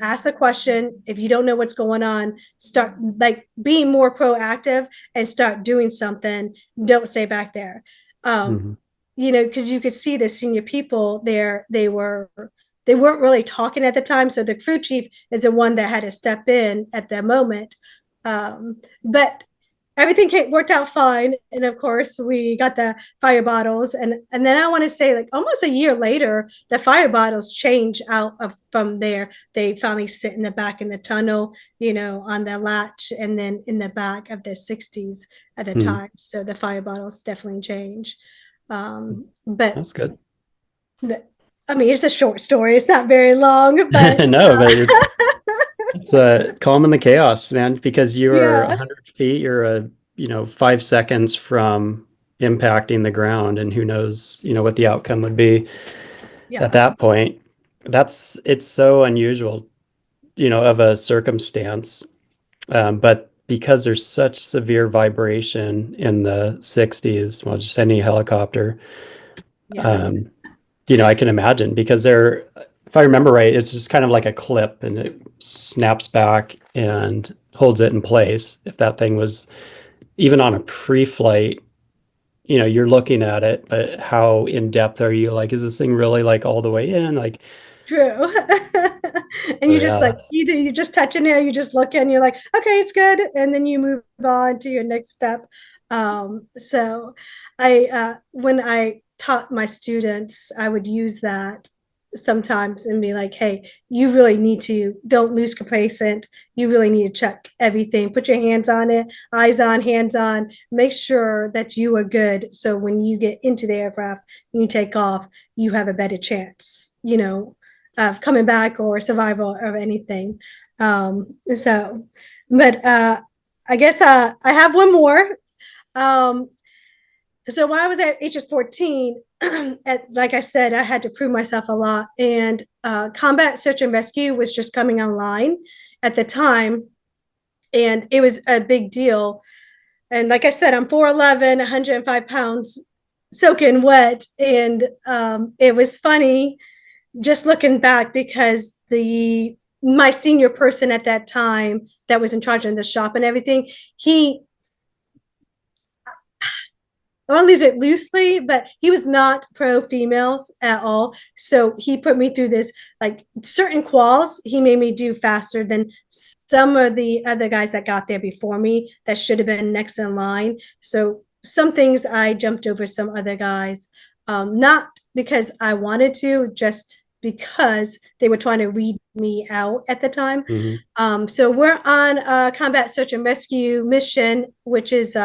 Speaker 1: ask a question. If you don't know what's going on, start like being more proactive and start doing something. Don't stay back there. um
Speaker 2: Hmm.
Speaker 1: because you could see the senior people there, they weren't really talking at the time, so the crew chief is the one that had to step in at the moment. But everything worked out fine, and of course we got the fire bottles, and then I want to say like almost a year later the fire bottles change out of from there. They finally sit in the back in the tunnel, on the latch, and then in the back of the 60s at the
Speaker 2: Hmm.
Speaker 1: time. So the fire bottles definitely change. But
Speaker 2: That's good.
Speaker 1: the, I mean, it's a short story, it's not very long, but
Speaker 2: No, but it's calm in the chaos, man, because you are
Speaker 1: yeah,
Speaker 2: 100 feet, you're 5 seconds from impacting the ground, and who knows, what the outcome would be at
Speaker 1: yeah,
Speaker 2: that point. It's so unusual, of a circumstance. But because there's such severe vibration in the 60s, well, just any helicopter,
Speaker 1: yeah,
Speaker 2: um, I can imagine because if I remember right, it's just kind of like a clip and it snaps back and holds it in place. If that thing was even on a pre-flight, you're looking at it, but how in depth are you? Like, is this thing really like all the way in? Like,
Speaker 1: true. And
Speaker 2: so
Speaker 1: you just
Speaker 2: yeah,
Speaker 1: like you just touching it, you just look and you're like, okay, it's good, and then you move on to your next step. So I when I taught my students, I would use that sometimes and be like, hey, you really need to, don't lose complacent, you really need to check everything, put your hands on it, eyes on, hands on, make sure that you are good, so when you get into the aircraft, you take off, you have a better chance, of coming back or survival or anything. So, but I guess I have one more. Um, so while I was at HS-14, like I said, I had to prove myself a lot, and combat search and rescue was just coming online at the time, and it was a big deal. And like I said, I'm 4'11", 105 pounds, soaking wet, and it was funny just looking back because the my senior person at that time that was in charge of the shop and everything, he, I want to use it loosely, but he was not pro females at all. So he put me through this, like, certain quals he made me do faster than some of the other guys that got there before me that should have been next in line. So some things I jumped over some other guys, not because I wanted to, just because they were trying to weed me out at the time.
Speaker 2: hmm
Speaker 1: So we're on a combat search and rescue mission, which is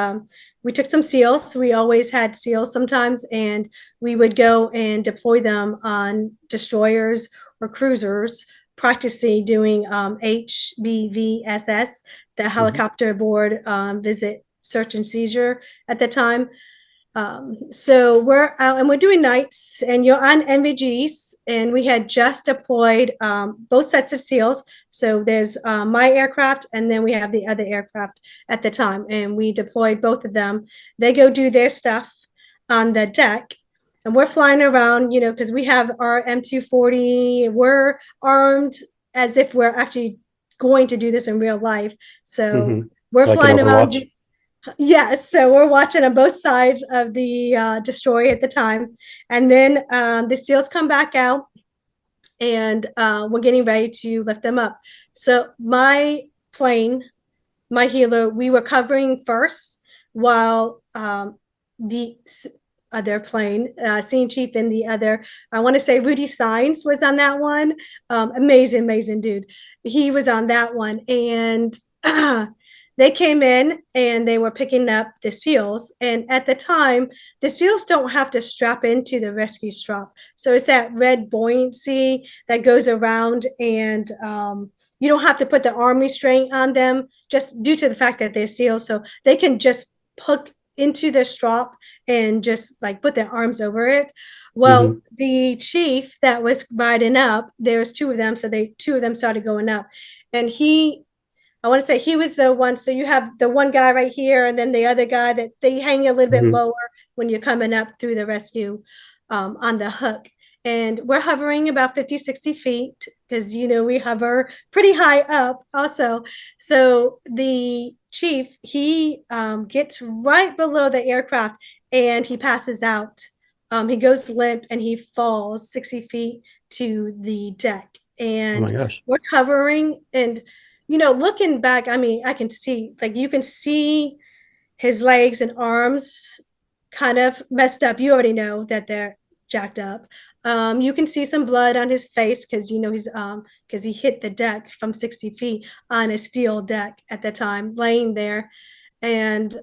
Speaker 1: we took some SEALs. We always had SEALs sometimes, and we would go and deploy them on destroyers or cruisers, practicing doing HBVSS, the
Speaker 2: hmm
Speaker 1: helicopter board visit search and seizure at the time. So we're out and we're doing nights, and you're on NVGs, and we had just deployed both sets of SEALs. So there's my aircraft, and then we have the other aircraft at the time, and we deployed both of them. They go do their stuff on the deck, and we're flying around, because we have our M240. We're armed as if we're actually going to do this in real life.
Speaker 2: hmm
Speaker 1: So we're
Speaker 2: Like an
Speaker 1: flying around.
Speaker 2: Overwatch.
Speaker 1: Yes, so we're watching on both sides of the destroyer at the time, and then the SEALs come back out, and we're getting ready to lift them up. So my plane, my helo, we were covering first while the other plane, Scene Chief and the other, I want to say Rudy Signs was on that one. Amazing dude. He was on that one. And they came in and they were picking up the SEALs. And at the time, the SEALs don't have to strap into the rescue strap. So it's that red buoyancy that goes around, and you don't have to put the arm restraint on them just due to the fact that they're SEALs. So they can just hook into the strap and just like put their arms over it. Well, the chief that was riding up, there's two of them. So two of them started going up. And I want to say he was the one. So you have the one guy right here, and then the other guy that they hang a little bit lower when you're coming up through the rescue on the hook. And we're hovering about 50, 60 feet because, we hover pretty high up also. So the chief, he gets right below the aircraft and he passes out. He goes limp and he falls 60 feet to the deck. And we're covering, and looking back, I mean, I can see, like, you can see his legs and arms kind of messed up. You already know that they're jacked up. You can see some blood on his face because he's because he hit the deck from 60 feet on a steel deck at the time, laying there, and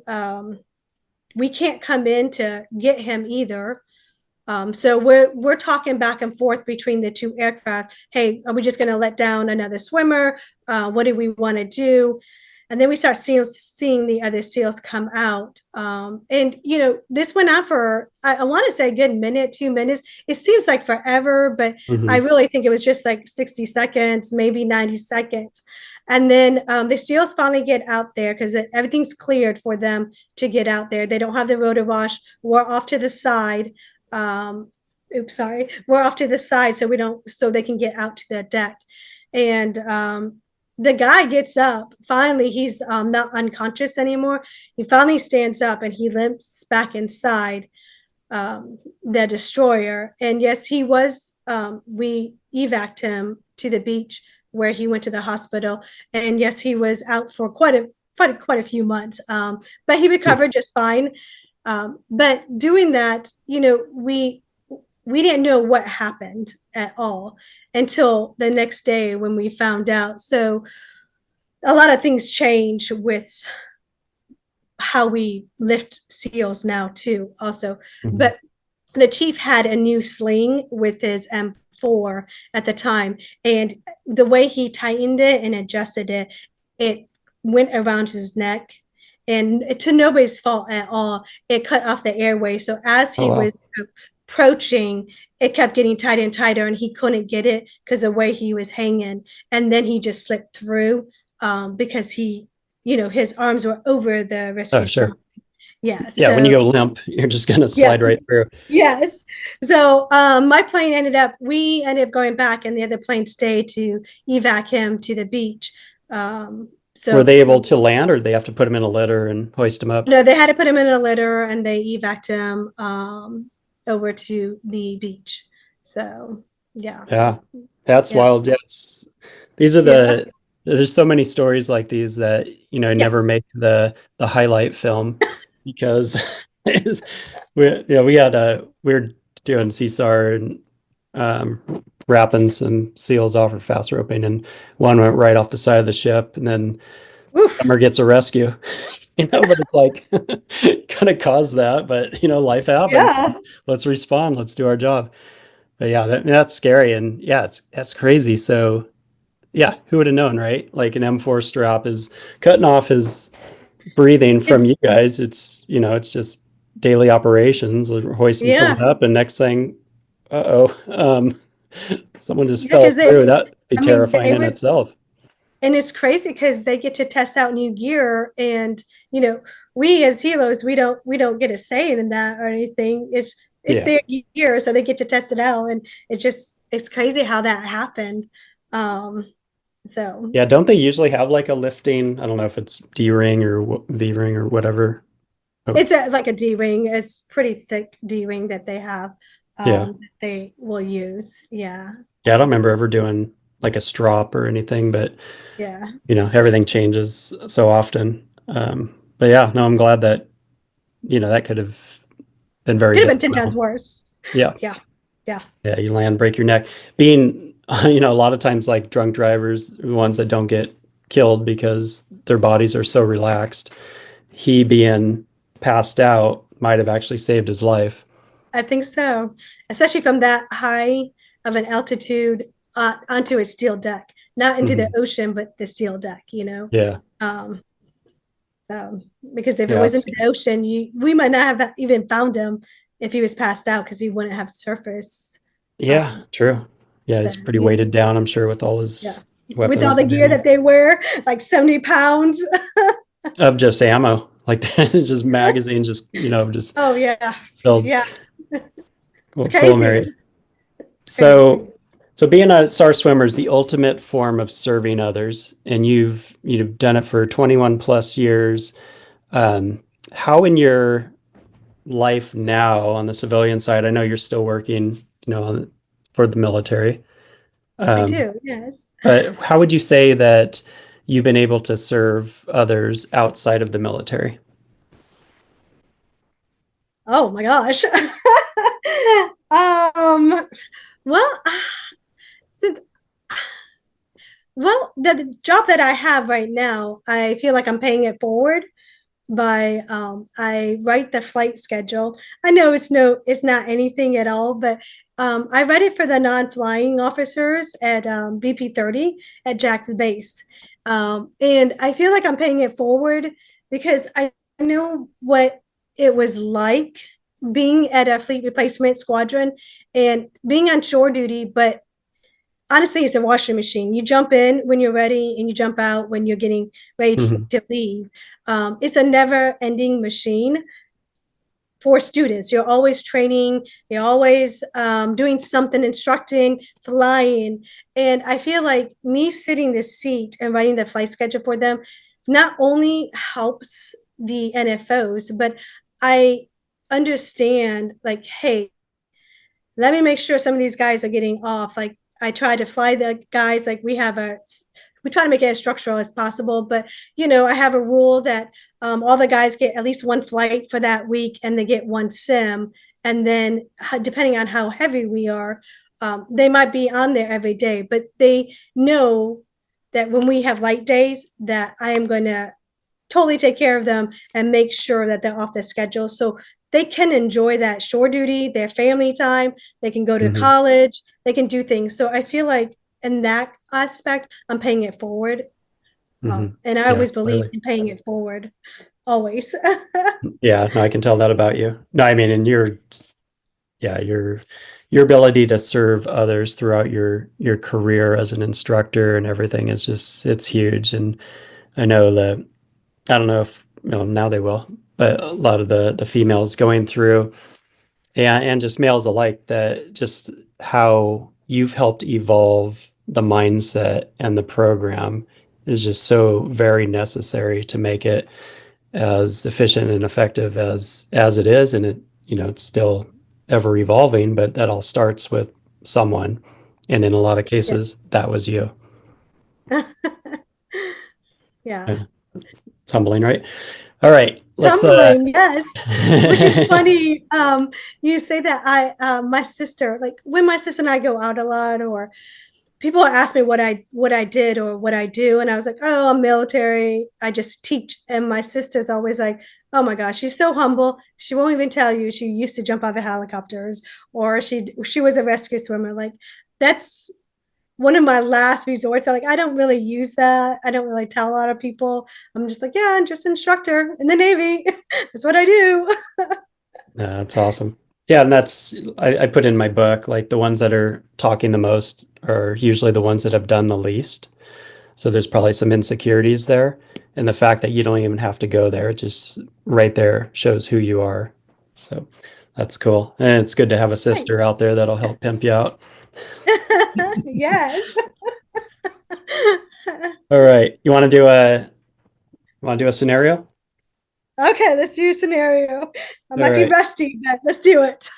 Speaker 1: we can't come in to get him either. So we're talking back and forth between the two aircraft. Hey, are we just going to let down another swimmer? What do we want to do? And then we start seeing the other SEALs come out. And this went on for, I want to say a good minute, 2 minutes. It seems like forever, but I really think it was just like 60 seconds, maybe 90 seconds. And then the SEALs finally get out there because everything's cleared for them to get out there. They don't have the rotor wash. We're off to the side. We're off to the side so they can get out to the deck. And the guy gets up. Finally, he's not unconscious anymore. He finally stands up and he limps back inside the destroyer. And yes, he was, we evac'd him to the beach where he went to the hospital. And yes, he was out for quite a few months, but he recovered just fine. But doing that, we didn't know what happened at all until the next day when we found out. So a lot of things change with how we lift SEALs now too, also. But the chief had a new sling with his M4 at the time, and the way he tightened it and adjusted it, it went around his neck. And to nobody's fault at all, it cut off the airway. So as he was approaching, it kept getting tighter and tighter, and he couldn't get it because of the way he was hanging. And then he just slipped through because his arms were over the rescue.
Speaker 2: Oh, sure.
Speaker 1: Yeah.
Speaker 2: Yeah.
Speaker 1: So,
Speaker 2: when you go limp, you're just going to slide right through.
Speaker 1: Yes. So my plane we ended up going back, and the other plane stayed to evac him to the beach. So
Speaker 2: were they able to land, or did they have to put him in a litter and hoist him up?
Speaker 1: No, they had to put him in a litter, and they evac'd him over to the beach. So yeah,
Speaker 2: that's wild. These are there's so many stories like these that never make the highlight film because we were doing SAR and wrapping some SEALs off for fast roping, and one went right off the side of the ship, and then Summer gets a rescue. But it's like kind of caused that, but life happens.
Speaker 1: Yeah.
Speaker 2: Let's respond. Let's do our job. But yeah, that's scary, and that's crazy. So yeah, who would have known, right? Like an M4 strap is cutting off his breathing from you guys. It's it's just daily operations, hoisting someone up, and next thing, someone just fell through. That'd be terrifying in itself.
Speaker 1: And it's crazy because they get to test out new gear, and we as helos, we don't get a say in that or anything. It's their gear, so they get to test it out, and it's crazy how that happened. So
Speaker 2: yeah, don't they usually have like a lifting? I don't know if it's D ring or V ring or whatever.
Speaker 1: It's like a D ring. It's pretty thick D ring that they have. That they will use. Yeah.
Speaker 2: Yeah, I don't remember ever doing like a strop or anything, but
Speaker 1: Yeah.
Speaker 2: everything changes so often. But yeah, no, I'm glad that, that could have been very
Speaker 1: Could have been 10 times
Speaker 2: detrimental.
Speaker 1: worse.
Speaker 2: Yeah.
Speaker 1: Yeah. Yeah.
Speaker 2: Yeah. You land, break your neck. Being, a lot of times like drunk drivers, the ones that don't get killed because their bodies are so relaxed, he being passed out might have actually saved his life.
Speaker 1: I think so. Especially from that high of an altitude onto a steel deck, not into the
Speaker 2: Mhm.
Speaker 1: ocean, but the steel deck, you know?
Speaker 2: Yeah.
Speaker 1: Um, so, because if it
Speaker 2: Yeah.
Speaker 1: was into the ocean, we might not have even found him if he was passed out because he wouldn't have surface.
Speaker 2: Yeah.
Speaker 1: Um,
Speaker 2: True. Yeah. He's
Speaker 1: then,
Speaker 2: pretty weighted down, I'm sure, with all
Speaker 1: yeah.
Speaker 2: his
Speaker 1: With all
Speaker 2: weapons
Speaker 1: the
Speaker 2: and
Speaker 1: gear
Speaker 2: ammo.
Speaker 1: that they wear, like 70 pounds.
Speaker 2: Of just ammo. Like it's just magazines, just
Speaker 1: Oh, yeah.
Speaker 2: filled.
Speaker 1: Yeah. It's
Speaker 2: Cool, cool,
Speaker 1: crazy.
Speaker 2: Mary.
Speaker 1: It's crazy.
Speaker 2: So being a SAR swimmer is the ultimate form of serving others, and you've done it for 21 plus years. Um, how in your life now on the civilian side, I know you're still working, for the military.
Speaker 1: I
Speaker 2: Um,
Speaker 1: do. Yes.
Speaker 2: but how would you say that you've been able to serve others outside of the military?
Speaker 1: Oh my gosh. um, well, since the job that I have right now, I feel like I'm paying it forward by I write the flight schedule. I know it's not anything at all, but I write it for the non-flying officers at BP 30 at Jack's base. And I feel like I'm paying it forward because I know what it was like being at a fleet replacement squadron and being on shore duty, but honestly, it's a washing machine. You jump in when you're ready and you jump out when you're getting ready
Speaker 2: Hmm.
Speaker 1: to leave. It's a never ending machine for students. You're always training, you're always doing something, instructing, flying. And I feel like me sitting this seat and writing the flight schedule for them not only helps the NFOs, but I understand, like, hey, let me make sure some of these guys are getting off. Like I try to fly the guys, like we try to make it as structural as possible, but I have a rule that all the guys get at least one flight for that week and they get one sim. And then depending on how heavy we are, they might be on there every day, but they know that when we have light days that I am going to totally take care of them and make sure that they're off the schedule so they can enjoy that shore duty, their family time, they can go to
Speaker 2: Hmm.
Speaker 1: college, they can do things. So I feel like in that aspect, I'm paying it forward.
Speaker 2: Hmm.
Speaker 1: And I
Speaker 2: Yeah,
Speaker 1: always believe
Speaker 2: clearly.
Speaker 1: in paying it forward, always.
Speaker 2: Yeah, no, I can tell that about you. No, I mean, and yeah, your ability to serve others throughout your career as an instructor and everything is just it's huge. And I know that I don't know if now they will, but a lot of the females going through and just males alike that just how you've helped evolve the mindset and the program is just so very necessary to make it as efficient and effective as it is, and it's still ever evolving, but that all starts with someone, and in a lot of
Speaker 1: Yeah.
Speaker 2: cases that was you.
Speaker 1: Yeah.
Speaker 2: Yeah, it's humbling, right? All right,
Speaker 1: It's
Speaker 2: let's
Speaker 1: humbling, yes. Which is funny. You say that my sister, like when my sister and I go out a lot, or people ask me what I did or what I do, and I was like, oh, I'm military. I just teach. And my sister's always like, oh my gosh, she's so humble. She won't even tell you she used to jump out of helicopters or she was a rescue swimmer. Like that's one of my last resorts. I don't really use that. I don't really tell a lot of people. I'm just like, yeah, I'm just an instructor in the Navy. That's what I do.
Speaker 2: That's awesome. Yeah, and I put in my book like the ones that are talking the most are usually the ones that have done the least. So there's probably some insecurities there. And the fact that you don't even have to go there, it just right there shows who you are. So that's cool. And it's good to have a sister
Speaker 1: Thanks.
Speaker 2: out there that'll help pimp you out.
Speaker 1: Yes.
Speaker 2: All right. You want to do a scenario?
Speaker 1: Okay, let's do a scenario. I
Speaker 2: All
Speaker 1: might be
Speaker 2: right.
Speaker 1: rusty, but let's do it.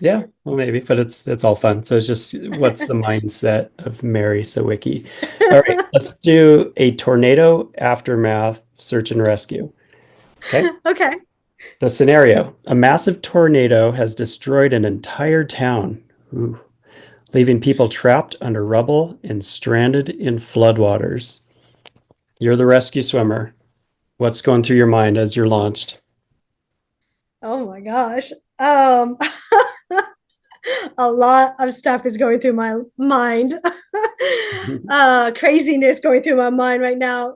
Speaker 2: Yeah, well, maybe, but it's all fun. So it's just what's the mindset of Mary Sawicki? All right, let's do a tornado aftermath search and rescue. Okay.
Speaker 1: Okay.
Speaker 2: The scenario: a massive tornado has destroyed an entire town, ooh, leaving people trapped under rubble and stranded in floodwaters. You're the rescue swimmer. What's going through your mind as you're launched?
Speaker 1: Oh my gosh. Um, a lot of stuff is going through my mind. Craziness going through my mind right now.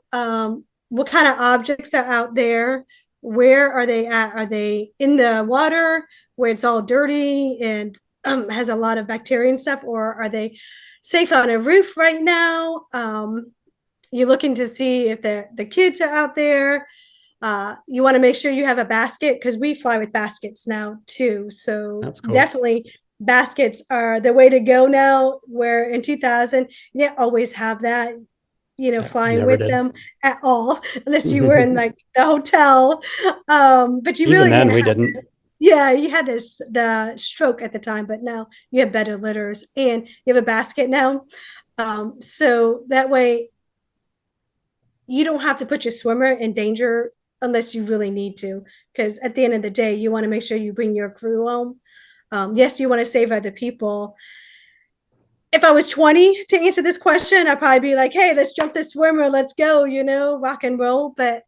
Speaker 1: What kind of objects are out there? Where are they at? Are they in the water where it's all dirty and has a lot of bacteria and stuff, or are they safe on a roof right now? You're looking to see if the kids are out there. You want to make sure you have a basket because we fly with baskets now too. So
Speaker 2: That's cool.
Speaker 1: definitely baskets are the way to go now. Where in 2000, you didn't always have that, flying
Speaker 2: Never
Speaker 1: with
Speaker 2: did.
Speaker 1: them at all, unless you were in like the hotel. But you
Speaker 2: Even
Speaker 1: really
Speaker 2: then,
Speaker 1: didn't
Speaker 2: we
Speaker 1: have.
Speaker 2: didn't.
Speaker 1: Yeah, you had this the stroke at the time, but now you have better litters and you have a basket now. So that way you don't have to put your swimmer in danger unless you really need to. Because at the end of the day, you want to make sure you bring your crew home. Yes, you want to save other people. If I was 20 to answer this question, I'd probably be like, hey, let's jump this swimmer, let's go, rock and roll. But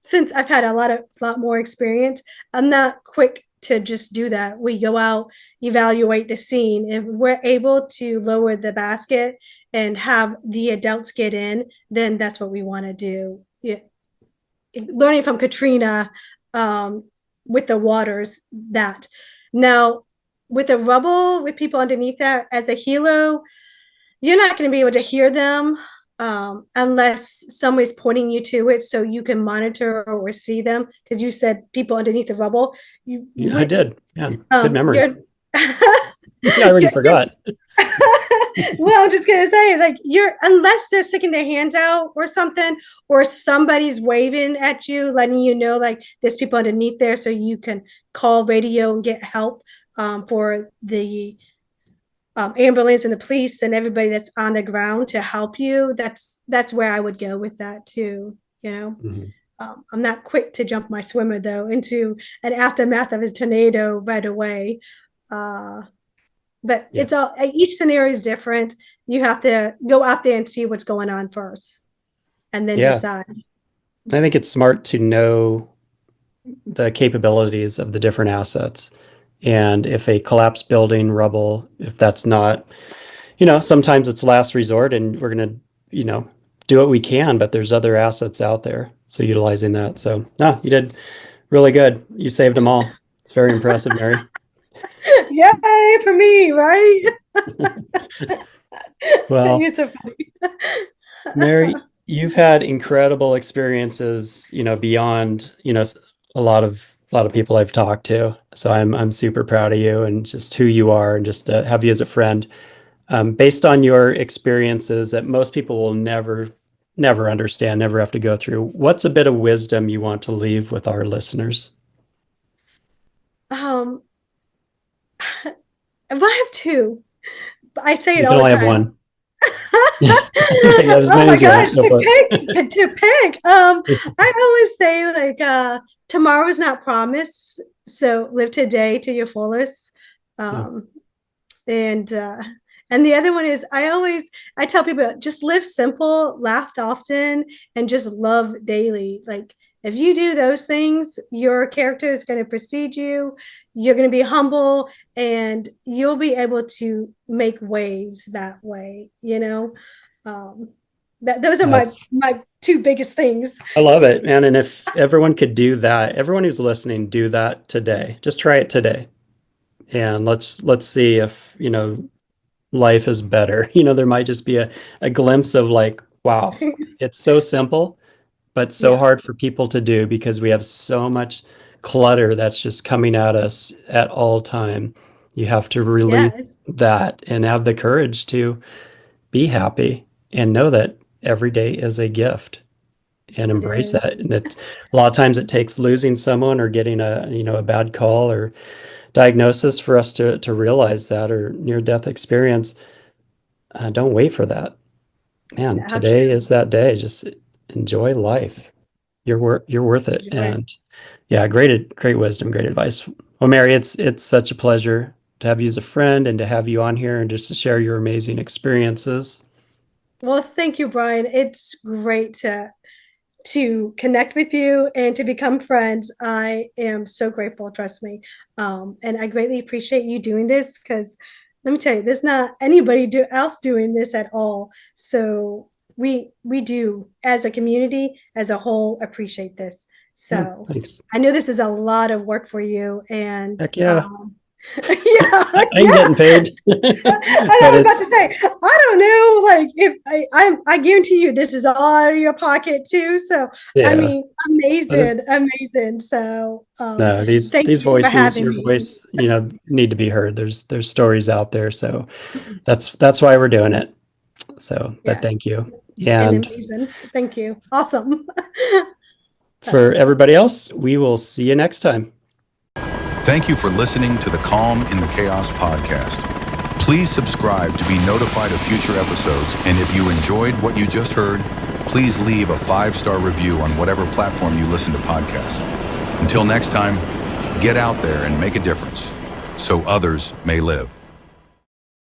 Speaker 1: since I've had a lot more experience, I'm not quick to just do that. We go out, evaluate the scene. If we're able to lower the basket and have the adults get in, then that's what we want to do. Yeah. Learning from Katrina, um, with the waters, that now with the rubble, with people underneath that, as a helo, you're not going to be able to hear them unless somebody's pointing you to it so you can monitor or see them. Because you said people underneath the rubble. You,
Speaker 2: Yeah, I did. Yeah, good memory.
Speaker 1: you're,
Speaker 2: Yeah, I already forgot.
Speaker 1: well, I'm just gonna say, like, you're unless they're sticking their hands out or something, or somebody's waving at you, letting you know, like, there's people underneath there, so you can call radio and get help for the ambulance and the police and everybody that's on the ground to help you. That's where I would go with that too.
Speaker 2: Mhm.
Speaker 1: I'm not quick to jump my swimmer though into an aftermath of a tornado right away. Uh, but
Speaker 2: Yeah.
Speaker 1: it's all each scenario is different. You have to go out there and see what's going on first, and then
Speaker 2: Yeah.
Speaker 1: decide.
Speaker 2: I think it's smart to know the capabilities of the different assets. And if a collapsed building, rubble, if that's not, sometimes it's last resort and we're going to, do what we can, but there's other assets out there. So utilizing that. So, no, you did really good. You saved them all. It's very impressive, Mary.
Speaker 1: Yay for me, right?
Speaker 2: Well,
Speaker 1: You're so funny.
Speaker 2: Mary, you've had incredible experiences, beyond, a lot of people I've talked to. So I'm super proud of you and just who you are and just to have you as a friend. Based on your experiences that most people will never understand, never have to go through, what's a bit of wisdom you want to leave with our listeners?
Speaker 1: um, I have two. I say it
Speaker 2: You can
Speaker 1: all the
Speaker 2: only have
Speaker 1: time.
Speaker 2: one. As
Speaker 1: Oh
Speaker 2: many
Speaker 1: my
Speaker 2: as you
Speaker 1: gosh,
Speaker 2: want. Go for
Speaker 1: to pick.
Speaker 2: it.
Speaker 1: I always say like tomorrow's not promised, so live today to your fullest.
Speaker 2: Yeah.
Speaker 1: Um, and uh and the other one is I tell people just live simple, laugh often, and just love daily. Like if you do those things, your character is going to precede you. You're going to be humble and you'll be able to make waves that way, um that those are my
Speaker 2: That's
Speaker 1: my two biggest things.
Speaker 2: I love it, man. And if everyone could do that, everyone who's listening, do that today. Just try it today. And let's see if, life is better. There might just be a glimpse of like, wow, it's so simple, but so
Speaker 1: Yeah.
Speaker 2: hard for people to do because we have so much clutter that's just coming at us at all time. You have to release
Speaker 1: Yes,
Speaker 2: that and have the courage to be happy and know that every day is a gift and
Speaker 1: it
Speaker 2: embrace
Speaker 1: is.
Speaker 2: that. And a lot of times it takes losing someone or getting a bad call or diagnosis for us to realize that, or near-death experience. Don't wait for that. Man, today is that day. Just enjoy life. You're worth it. And yeah, great wisdom, great advice. Well, Mary, it's such a pleasure to have you as a friend and to have you on here and just to share your amazing experiences.
Speaker 1: Well, thank you, Brian. It's great to connect with you and to become friends. I am so grateful, trust me. And I greatly appreciate you doing this, because let me tell you, there's not anybody else doing this at all. So we do, as a community, as a whole, appreciate this. So
Speaker 2: thanks.
Speaker 1: I know this is a lot of work for you, and
Speaker 2: Heck yeah.
Speaker 1: yeah,
Speaker 2: I ain't getting paid.
Speaker 1: I was about to say, I don't know, like, if I guarantee you this is all out of your pocket too. So
Speaker 2: Yeah.
Speaker 1: I mean, amazing. So
Speaker 2: no, these voices, your voice, need to be heard. There's stories out there, so that's why we're doing it. So, but thank you. Yeah,
Speaker 1: and amazing. Thank you. Awesome.
Speaker 3: For everybody else, we will see you next time. Thank you for listening to the Calm in the Chaos podcast. Please subscribe to be notified of future episodes. And if you enjoyed what you just heard, please leave a 5-star review on whatever platform you listen to podcasts. Until next time, get out there and make a difference so others may live.